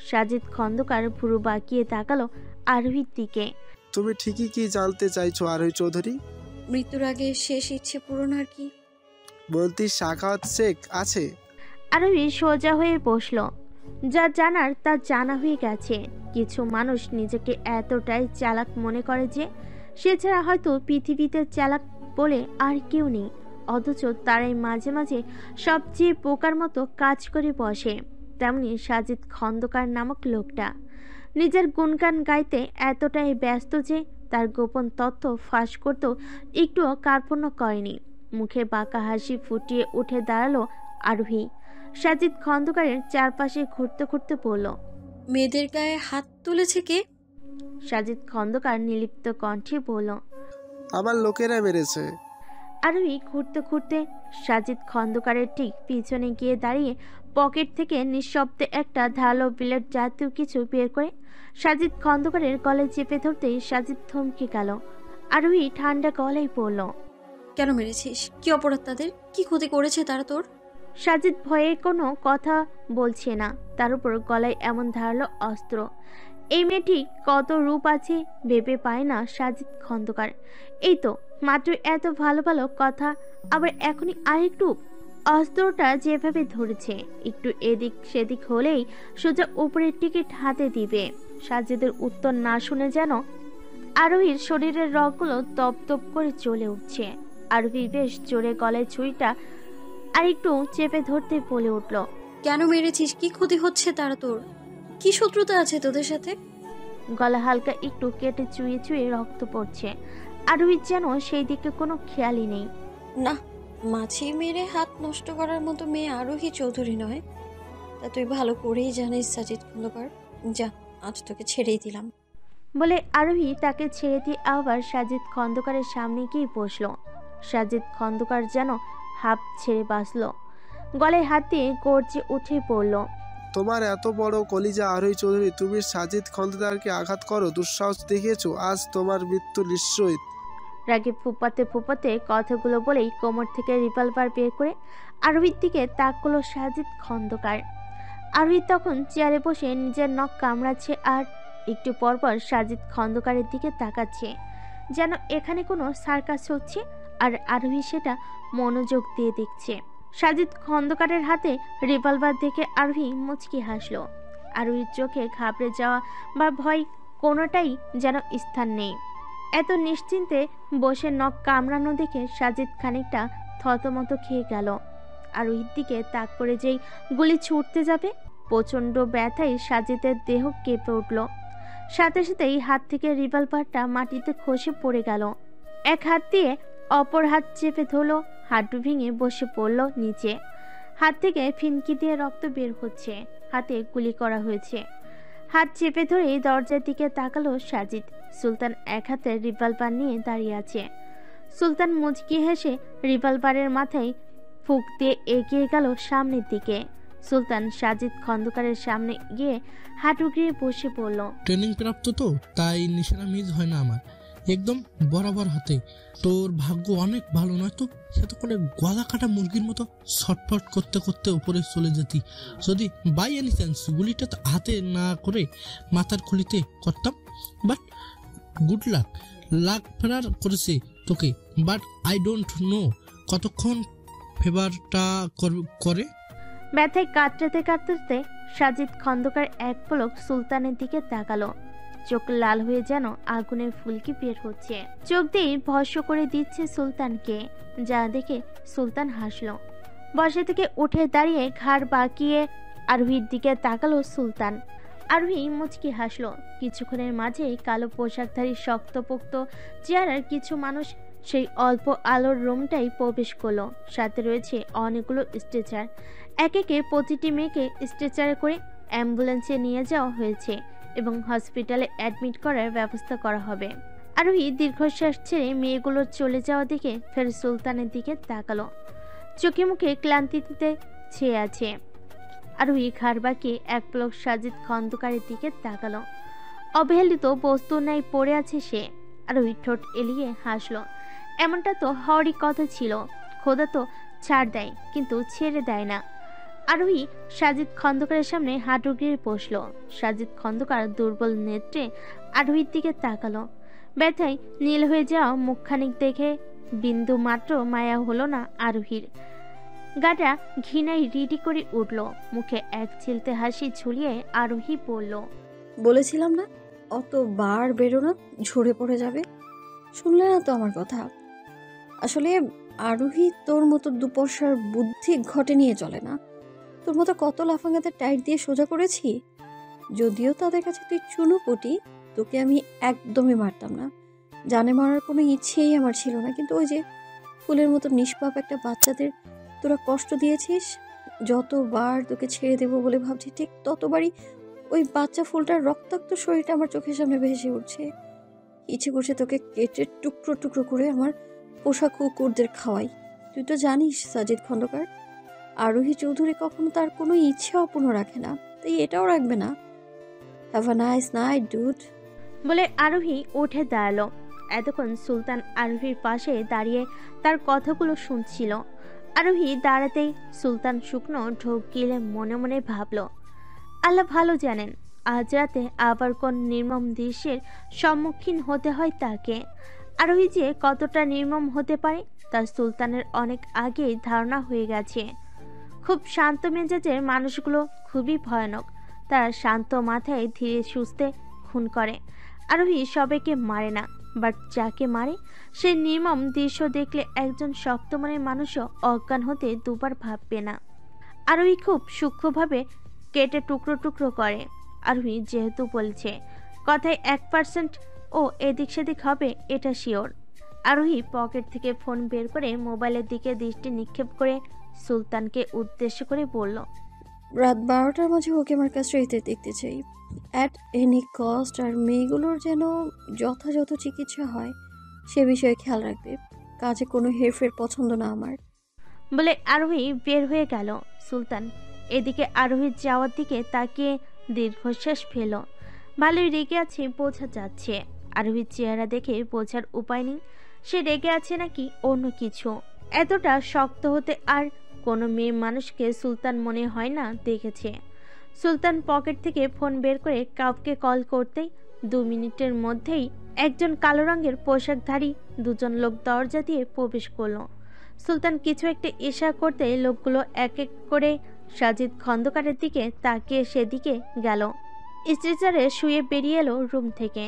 সাজিদ খন্দকার ভুরু বাঁকিয়ে তাকালো আরোহীর দিকে। তুমি ঠিকই কি জানতে চাইছো আরোহী চৌধুরী? মৃত্যুর আগে শেষ ইচ্ছে পূরণ আর কি? মন্ত্রী সাখাওয়াত শেখ আছে। আরোহী সোজা হয়ে বসল। যা জানার তা জানা হয়ে গেছে। কিছু মানুষ নিজেকে এতটাই চালাক মনে করে যে সে ছাড়া হয়তো পৃথিবীতে চালাক বলে আর কেউ নেই, অথচ তারাই মাঝে মাঝে সবচেয়ে বোকার মতো কাজ করে বসে। তেমনি সাজিদ খন্দকার নামক লোকটা নিজের গুণগান গাইতে এতটাই ব্যস্ত যে তার গোপন তথ্য ফাঁস করতেও একটুও কার্পণ্য করেনি। মুখে বাঁকা হাসি ফুটিয়ে উঠে দাঁড়ালো আরোহী। সাজিদ খন্দকারের চারপাশে ঘুরতে ঘুরতে বলল। মেয়েদের গায়ে হাত তুলেছে কে? সাজিদ খন্দকার নিলিপ্ত কণ্ঠে বলল। আমার লোকেরা মেরেছে। আরোহী ঘুরতে ঘুরতে সাজিদ খন্দকারের ঠিক পিছনে গিয়ে দাঁড়িয়ে পকেট থেকে নিঃশব্দে একটা ধারালো বিলেট জাতীয় কিছু বের করে সাজিদ খন্দকারের গলায় চেপে ধরতেই সাজিদ থমকে গেল। আরোহী ঠান্ডা গলায় বলল। কেন মেরেছিস? কি অপরাধ তাদের? কি ক্ষতি করেছে তারা তোর? সাজিদ ভয়ে কোনো কথা বলছে না, তার উপর গলায় এমন ধারালো অস্ত্র। এই মেয়েটি কত রূপ আছে ভেবে পায় না সাজিদ খন্দকার। এই তো মাত্র এত ভালো ভালো কথা, আবার এখনই আরেকটু। অস্ত্রটা যেভাবে ধরেছে, একটু এদিক সেদিক হলেই সোজা উপরের টিকিট হাতে দিবে। সাজিদের উত্তর না শুনে যেন আরোহীর শরীরের রগগুলো তপ তপ করে জ্বলে উঠছে। আরোহী বেশ জোরে গলায় ছুরিটা আর একটু চেপে ধরতে বলে উঠল। কেন মেরেছিস? কি ক্ষতি হচ্ছে তারা তোর? কি শত্রুতা আছে তোদের সাথে? গলা হালকা একটু কেটে চুইয়ে চুইয়ে রক্ত পড়ছে। আরোহীর যেন সেই দিকে কোনো খেয়ালই নেই। না, মাছি মেরে হাত নষ্ট করার মতো মেয়ে আরোহী চৌধুরী নয়, তা তুই ভালো করেই জানিস সাজিদ খন্দকার। যা, আজ তোকে ছেড়েই দিলাম। বলে আরোহী তাকে ছেড়ে দিয়ে আবার সাজিদ খন্দকারের সামনে গিয়ে বসল। সাজিদ খন্দকার যেন হাঁপ ছেড়ে বাঁচল, গলায় হাত দিয়ে গর্জে উঠে পড়ল। তোমার এত বড় কলিজা আরোহী চৌধুরী, তুমি সাজিদ খন্দকারকে আঘাত করো, দুঃসাহস দেখিয়েছো, আজ তোমার মৃত্যু নিশ্চয়ই। রাগে ফুপাতে ফুপাতে কথাগুলো বলেই কোমর থেকে রিভলভার বের করে আরোহীর দিকে তাকলো সাজিদ খন্দকার। আরোহী তখন চেয়ারে বসে নিজের নখ কামড়াচ্ছে আর একটু পরপর সাজিদ খন্দকারের দিকে তাকাচ্ছে, যেন এখানে কোনো সার্কাস হচ্ছে আর আরোহী সেটা মনোযোগ দিয়ে দেখছে। সাজিদ খন্দকারের হাতে রিভলভার দেখে আরোহী মুচকি হাসল। আরোহীর চোখে ঘাবড়ে যাওয়া বা ভয় কোনোটাই যেন স্থান নেই। এত নিশ্চিন্তে বসে নখ কামড়ানো দেখে সাজিদ খানিকটা থতমত খেয়ে গেল। আরোহীর দিকে তাক করে যেই গুলি ছুটতে যাবে, প্রচণ্ড ব্যথায় সাজিদের দেহ কেঁপে উঠল। সাথে সাথেই হাত থেকে রিভলভারটা মাটিতে খসে পড়ে গেল। এক হাত দিয়ে অপর হাত চেপে ধরলো, হাঁটু ভেঙে বসে পড়ল নিচে। হাত থেকে ফিনকি দিয়ে রক্ত বের হচ্ছে, হাতে গুলি করা হয়েছে। হাত চেপে ধরে দরজার দিকে তাকালো সাজিদ। সুলতান এক হাতে রিভলভার নিয়ে দাঁড়িয়ে আছে। সুলতান মুচকি হেসে রিভলভারের মাথায় ফুঁক দিয়ে এগিয়ে গেল সামনের দিকে। সুলতান সাজিদ খন্দকারের সামনে গিয়ে হাঁটু গিয়ে বসে পড়ল। ট্রেনিং প্রাপ্ত তো, তাই নিশানা মিস হয় না আমার, একদম বরাবর হাতে। তোর ভাগ্য অনেক ভালো, নয় তো সাথে করে গলা কাটা মুরগির মতো ছটফট করতে করতে উপরে চলে যেতি। যদি বাই এনি চান্স গুলিটা তো হাতে না করে মাথার খুলিতে করতাম। বাট গুড লাক, লাক ফেরার করেছে তোকে। বাট আই ডোন্ট নো কতক্ষণ ফেভারটা করে। ব্যথায় কাটতে কাটতে সাজিদ খন্দকার এক পলক সুলতানের দিকে তাকালো। চোখ লাল হয়ে যেন আগুনের ফুলকি বের হচ্ছে। চোখ দিয়ে ভস্ম করে দিচ্ছে সুলতানকে। যা দেখে সুলতান হাসলো। বসা থেকে উঠে দাঁড়িয়ে ঘাড় বাঁকিয়ে আরোহীর দিকে তাকালো সুলতান। আরোহী মুচকি হাসলো। কিছুক্ষণের মাঝেই কালো পোশাকধারী শক্তপোক্ত চেহারার কিছু মানুষ সেই অল্প আলোর রুমটাই প্রবেশ করলো। সাথে রয়েছে অনেকগুলো স্ট্রেচার। এক একে প্রতিটি মেয়েকে স্ট্রেচারে করে অ্যাম্বুলেন্সে নিয়ে যাওয়া হয়েছে এবং হসপিটালে অ্যাডমিট করার ব্যবস্থা করা হবে। আরোহী দীর্ঘশ্বাস ছেড়ে মেয়েগুলোর চলে যাওয়া দেখে ফের সুলতানের দিকে তাকালো। চোখে মুখে ক্লান্তিতে ছেয়ে আছে। আরোহী ঘাড় বাঁকিয়ে এক পলক সাজিদ খন্দকারের দিকে তাকালো। অবহেলিত বস্তু নাই পড়ে আছে সে। আরোহী ঠোঁট এলিয়ে হাসলো। এমনটা তো হওয়ারই কথা ছিল। খোদা তো ছাড় দেয়, কিন্তু ছেড়ে দেয় না। আরোহী সাজিদ খন্দকারের সামনে হাঁটু গিয়ে বসলো। সাজিদ খন্দকার দুর্বল নেত্রে আরোহীর দিকে তাকালো। ব্যথায় নীল হয়ে যাওয়া মুখখানিক দেখে বিন্দু মাত্র মায়া হলো না আরোহীর। গাটা ঘৃণায় রিডি করে উঠল। মুখে এক চিলতে হাসি ঝুলিয়ে আরোহী বলল, বলেছিলাম না অতবার বেরো না, ঝরে পড়ে যাবে। শুনলে না তো আমার কথা। আসলে আরোহী তোর মতো দুপয়সার বুদ্ধি ঘটে নিয়ে চলে না। তোর মতো কত লাফাঙ্গাতে টাইট দিয়ে সোজা করেছি। যদিও তাদের কাছে তুই চুনোপটি, তোকে আমি একদমই মারতাম না। জানে মারার কোনো ইচ্ছেই আমার ছিল না, কিন্তু ওই যে ফুলের মতো নিষ্পাপ একটা বাচ্চাদের তোরা কষ্ট দিয়েছিস। যতবার তোকে ছেড়ে দেবো বলে ভাবছি, ঠিক ততবারই ওই বাচ্চা ফুলটার রক্তাক্ত শরীরটা আমার চোখের সামনে ভেসে উঠছে। ইচ্ছে করছে তোকে কেটে টুকরো টুকরো করে আমার পোষা কুকুরদের খাওয়াই। তুই তো জানিস সাজিদ খন্দকার, আরোহী চৌধুরী কখনো তার কোনো ইচ্ছা অপূর্ণ রাখে না, তাই এটাও রাখবে না। Have a nice night dude. বলে আরোহী উঠে দাঁড়ালো। এতক্ষণ সুলতান আরোহীর পাশে দাঁড়িয়ে তার কথাগুলো শুনছিল। আরোহী দাঁড়াতেই সুলতান শুকনো ঢোক গিলে মনে মনে ভাবল, আল্লাহ ভালো জানেন আজ রাতে আবার কোন নির্মম দৃশ্যের সম্মুখীন হতে হয় তাকে। আরোহী যে কতটা নির্মম হতে পারে তার সুলতানের অনেক আগেই ধারণা হয়ে গেছে। খুব শান্ত মেজাজের মানুষগুলো খুবই ভয়ানক। তারা শান্ত মাথায় ধীরে সুস্থে খুন করে। আরোহী সবাইকে মারে না, বাট যাকে মারে সে নির্মম দৃশ্য দেখলে একজন শক্ত মনের মানুষও অজ্ঞান হতে দুবার ভাববে না। আরোহী খুব সূক্ষ্মভাবে কেটে টুকরো টুকরো করে। আরোহী যেহেতু বলেছে, কথায় 1% ও এদিক সেদিক হবে এটা শিওর। আরোহী পকেট থেকে ফোন বের করে মোবাইলের দিকে দৃষ্টি নিক্ষেপ করে সুলতানকে উদ্দেশ্য করে বলল, রাত 12টার মাঝে ওকে আমার কাছে দেখতে চাই, অ্যাট এনি কস্ট। আর মেয়েগুলোর যেন যথাযথ চিকিৎসা হয় সে বিষয়ে খেয়াল রাখবে। কাজে কোনো হেরফের পছন্দ না আমার। বলে আরোহী বের হয়ে গেল। সুলতান এদিকে আরোহীর যাওয়ার দিকে তাকিয়ে দীর্ঘশ্বাস ফেল। ভালোই রেগে আছে বোঝা যাচ্ছে। আরোহীর চেহারা দেখে বোঝার উপায় নেই সে রেগে আছে নাকি অন্য কিছু। এতটা শক্ত হতে আর কোনো মেয়ে মানুষকে সুলতান মনে হয় না দেখেছে। সুলতান পকেট থেকে ফোন বের করে কাউকে কল করতেই 2 মিনিটের মধ্যেই একজন কালো রঙের পোশাকধারী দুজন লোক দরজা দিয়ে প্রবেশ করলো। সুলতান কিছু একটা ইশারা করতে লোকগুলো এক এক করে সাজিদ খন্দকারের দিকে তাকিয়ে সেদিকে গেল। স্ট্রেচারে শুয়ে বেরিয়ে এলো রুম থেকে।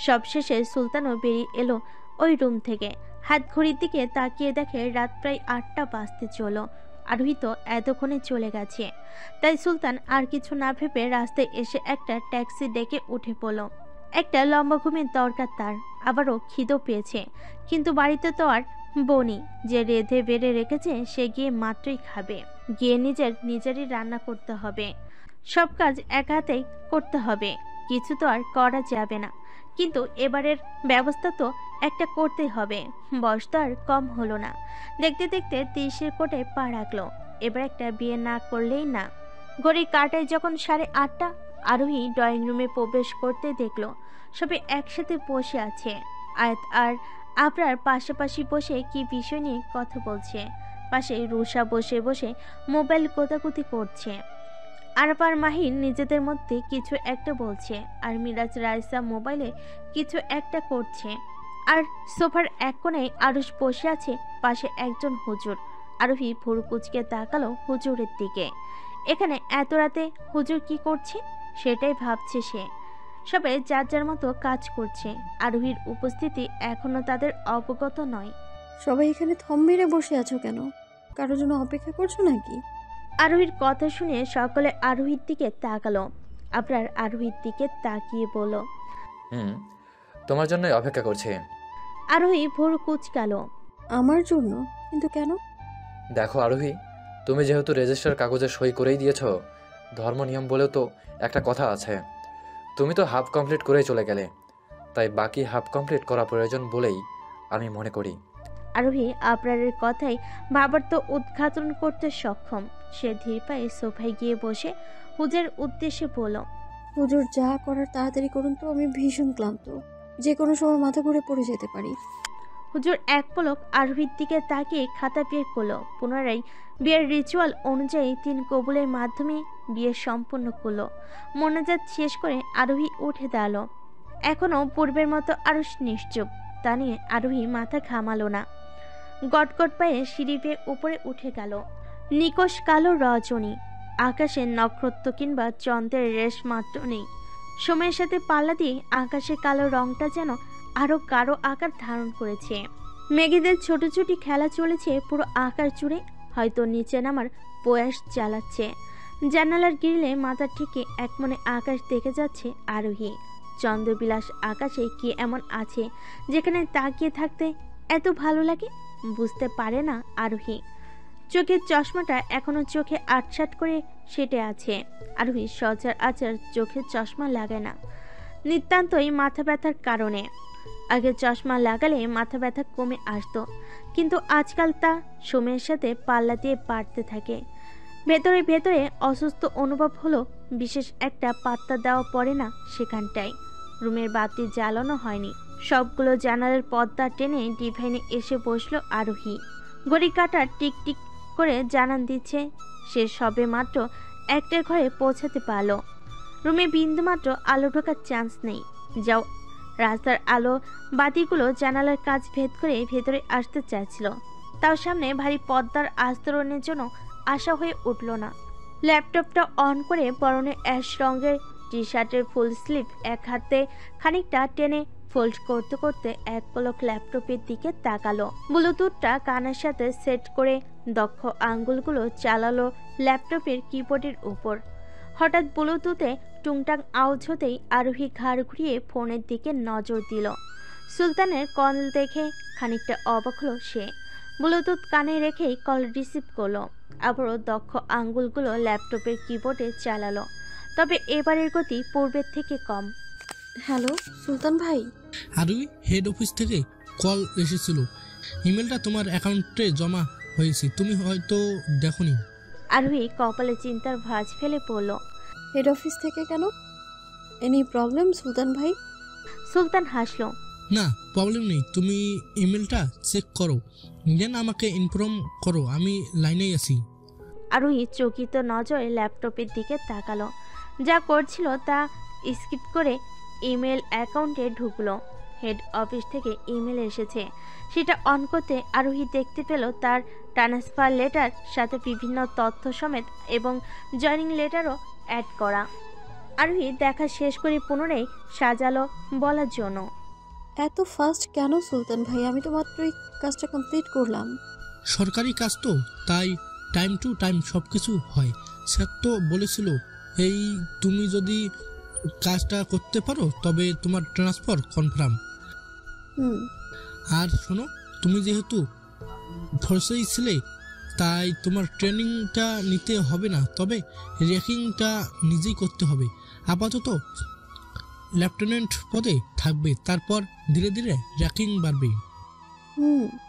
সবশেষে সুলতানও বেরিয়ে এলো ওই রুম থেকে। হাত ঘড়ির দিকে তাকিয়ে দেখে রাত প্রায় 8টা বাজতে চলো। আরোহী তো এতক্ষণে চলে গেছে। তাই সুলতান আর কিছু না ভেবে রাস্তায় এসে একটা ট্যাক্সি ডেকে উঠে পড়ল। একটা লম্বা ঘুমের দরকার তার, আবারও খিদেও পেয়েছে, কিন্তু বাড়িতে তো আর বনি যে রেঁধে বেড়ে রেখেছে সে গিয়ে মাত্রই খাবে। গিয়ে নিজেরই রান্না করতে হবে, সব কাজ এক হাতেই করতে হবে, কিছু তো আর করা যাবে না। কিন্তু এবারের ব্যবস্থা তো একটা করতেই হবে, বয়স তো আর কম হলো না। দেখতে দেখতে 30-এর কোটে পা রাখলো, এবার একটা বিয়ে না করলেই না। ঘড়ির কাঁটায় যখন 8:30, আরোহী ড্রয়িং রুমে প্রবেশ করতে দেখলো সবাই একসাথে বসে আছে। আয়াত আর আবরার পাশাপাশি বসে কি বিষয় নিয়ে কথা বলছে। পাশে রুষা বসে বসে মোবাইল কোতাকুতি করছে। আরব আর মাহির নিজেদের মধ্যে কিছু একটা বলছে, আর মিরাজ রাইসা মোবাইলে কিছু একটা করছে। আর সোফার এক কোণায় আরুষ বসে আছে, পাশে একজন হুজুর। আরোহী ভুরু কুঁচকে তাকালো হুজুরের দিকে। এখানে এত রাতে হুজুর কি করছে সেটাই ভাবছে সে। সবাই যার যার মতো কাজ করছে, আরোহীর উপস্থিতি এখনো তাদের অবগত নয়। সবাই এখানে থম মেরে বসে আছো কেন? কারোর জন্য অপেক্ষা করছো নাকি? আরোহীর কথা শুনে সকলে আরোহীর দিকে তাকালো। আপনার আরোহীর দিকে তাকিয়ে বলল, তোমার জন্যই অপেক্ষা করছি। আরোহী ভুরু কুঁচকালো। আমার জন্য? কিন্তু কেন? দেখো আরোহী, তুমি যেহেতু রেজিস্টার কাগজে সই করেই দিয়েছ, ধর্ম নিয়ম বলেও তো একটা কথা আছে। তুমি তো হাফ কমপ্লিট করেই চলে গেলে, তাই বাকি হাফ কমপ্লিট করা প্রয়োজন বলেই আমি মনে করি। আরোহী আপনারের কথাই ভাবার তো উদ্ঘাটন করতে সক্ষম। সে ধীর পায়ে সোফায় গিয়ে বসে হুজুরের উদ্দেশ্যে বলল, হুজুর যা করার তাড়াতাড়ি করুন তো, আমি ভীষণ ক্লান্ত, যে কোনো সময় মাথা ঘুরে পড়ে যেতে পারি। হুজুর এক পলক আরোহীর দিকে তাকিয়ে খাতা বের করলো। পুনরায় বিয়ের রিচুয়াল অনুযায়ী 3 কবুলের মাধ্যমে বিয়ে সম্পন্ন করলো। মোনাজাত শেষ করে আরোহী উঠে দাঁড়ালো। এখনো পূর্বের মতো আরুষ নিশ্চুপ, তা নিয়ে আরোহী মাথা ঘামালো না। গটগট পায়ে সিঁড়ি বেয়ে উপরে উঠে গেল। নিকশ কালো রজনী, আকাশে নক্ষত্র কিংবা চন্দ্রের রেশ মাত্র নেই। সময়ের সাথে পাল্লা দিয়ে আকাশের কালো রংটা যেন আরো গাঢ় আকার ধারণ করেছে। মেঘেদের ছোট ছোট খেলা চলেছে পুরো আকাশ জুড়ে, হয়তো নিচে নামার প্রয়াস চালাচ্ছে। জানালার গ্রিলে মাথা ঠেকে একমনে আকাশ দেখে যাচ্ছে আরোহী। চন্দ্রবিলাস আকাশে কি এমন আছে যেখানে তাকিয়ে থাকতে এত ভালো লাগে? বুঝতে পারে না আরোহী। চোখের চশমাটা এখনো চোখে আটসাট করে সেটে আছে। আরোহী সচরাচর চোখের চশমা লাগায় না, নিতান্তই মাথা ব্যথার কারণে। আগে চশমা লাগালে মাথা ব্যথা কমে আসতো, কিন্তু আজকাল তা সময়ের সাথে পাল্লা দিয়ে বাড়তে থাকে। ভেতরে ভেতরে অসুস্থ অনুভব হলো, বিশেষ একটা পাত্তা দেওয়া পড়ে না সেখানটায়। রুমের বাতি জ্বালানো হয়নি, সবগুলো জানালার পর্দা টেনে ডিভাইনে এসে বসলো আরোহী। ঘড়ি কাঁটা টিক টিক করে জানান দিচ্ছে সে সবে মাত্র একটার ঘরে পৌঁছাতে পারলো। রুমে বিন্দুমাত্র আলো ঢোকার চান্স নেই। যাও রাস্তার আলো বাতিগুলো জানালার কাজ ভেদ করে ভেতরে আসতে চাইছিল, তাও সামনে ভারী পর্দার আস্তরণের জন্য আশা হয়ে উঠল না। ল্যাপটপটা অন করে পরনে অ্যাশ রঙের টি শার্টের ফুল স্লিভ এক হাতে খানিকটা টেনে ফোল্ড করতে করতে এক পলক ল্যাপটপের দিকে তাকালো। ব্লুটুথটা কানের সাথে সেট করে দক্ষ আঙ্গুলগুলো চালালো ল্যাপটপের কিবোর্ডের উপর। হঠাৎ ব্লুটুথে টুংটাং আওয়াজ হতেই আরোহী ঘাড় ঘুরিয়ে ফোনের দিকে নজর দিল। সুলতানের কল দেখে খানিকটা অবাক হলো সে। ব্লুটুথ কানে রেখেই কল রিসিভ করলো, আবারও দক্ষ আঙ্গুলগুলো ল্যাপটপের কিবোর্ডে চালালো, তবে এবারের গতি পূর্বের থেকে কম। হ্যালো সুলতান ভাই। আরোহী, হেড অফিস থেকে কল এসেছিল, ইমেলটা তোমার অ্যাকাউন্টে জমা হয়েছে, তুমি হয়তো দেখোনি। আরোহী কপালে চিন্তার ভাঁজ ফেলে পড়ল। হেড অফিস থেকে কেন? এনি প্রবলেম সুলতান ভাই? সুলতান হাসলো। না, প্রবলেম নেই, তুমি ইমেলটা চেক করো, দেন আমাকে ইনফর্ম করো, আমি লাইনেই আছি। আরোহী চকিত নজরে ল্যাপটপের দিকে তাকালো। যা করছিল তা স্কিপ করে ইমেল অ্যাকাউন্টে ঢুকলো। হেড অফিস থেকে ইমেল এসেছে, সেটা অন করতে আরোহী দেখতে পেল তার ট্রান্সফার লেটার সাথে বিভিন্ন তথ্য সমেত এবং জয়নিং লেটারও অ্যাড করা। আরোহী দেখা শেষ করে পুনরায় সাজালো বলার জন্য। এত ফাস্ট কেন সুলতান ভাই? আমি তো মাত্রই কাজটা কমপ্লিট করলাম। সরকারি কাজ তো, তাই টাইম টু টাইম সব কিছু হয়। স্যার তো বলেছিল, এই তুমি যদি কাজটা করতে পারো তবে তোমার ট্রান্সফার কনফার্ম। হুম। আর শোনো, তুমি যেহেতু ফোর্সেই ছিলে তাই তোমার ট্রেনিংটা নিতে হবে না, তবে র্যাকিংটা নিজেই করতে হবে। আপাতত লেফটেন্যান্ট পদে থাকবে, তারপর ধীরে ধীরে র্যাকিং বাড়বে। হুম।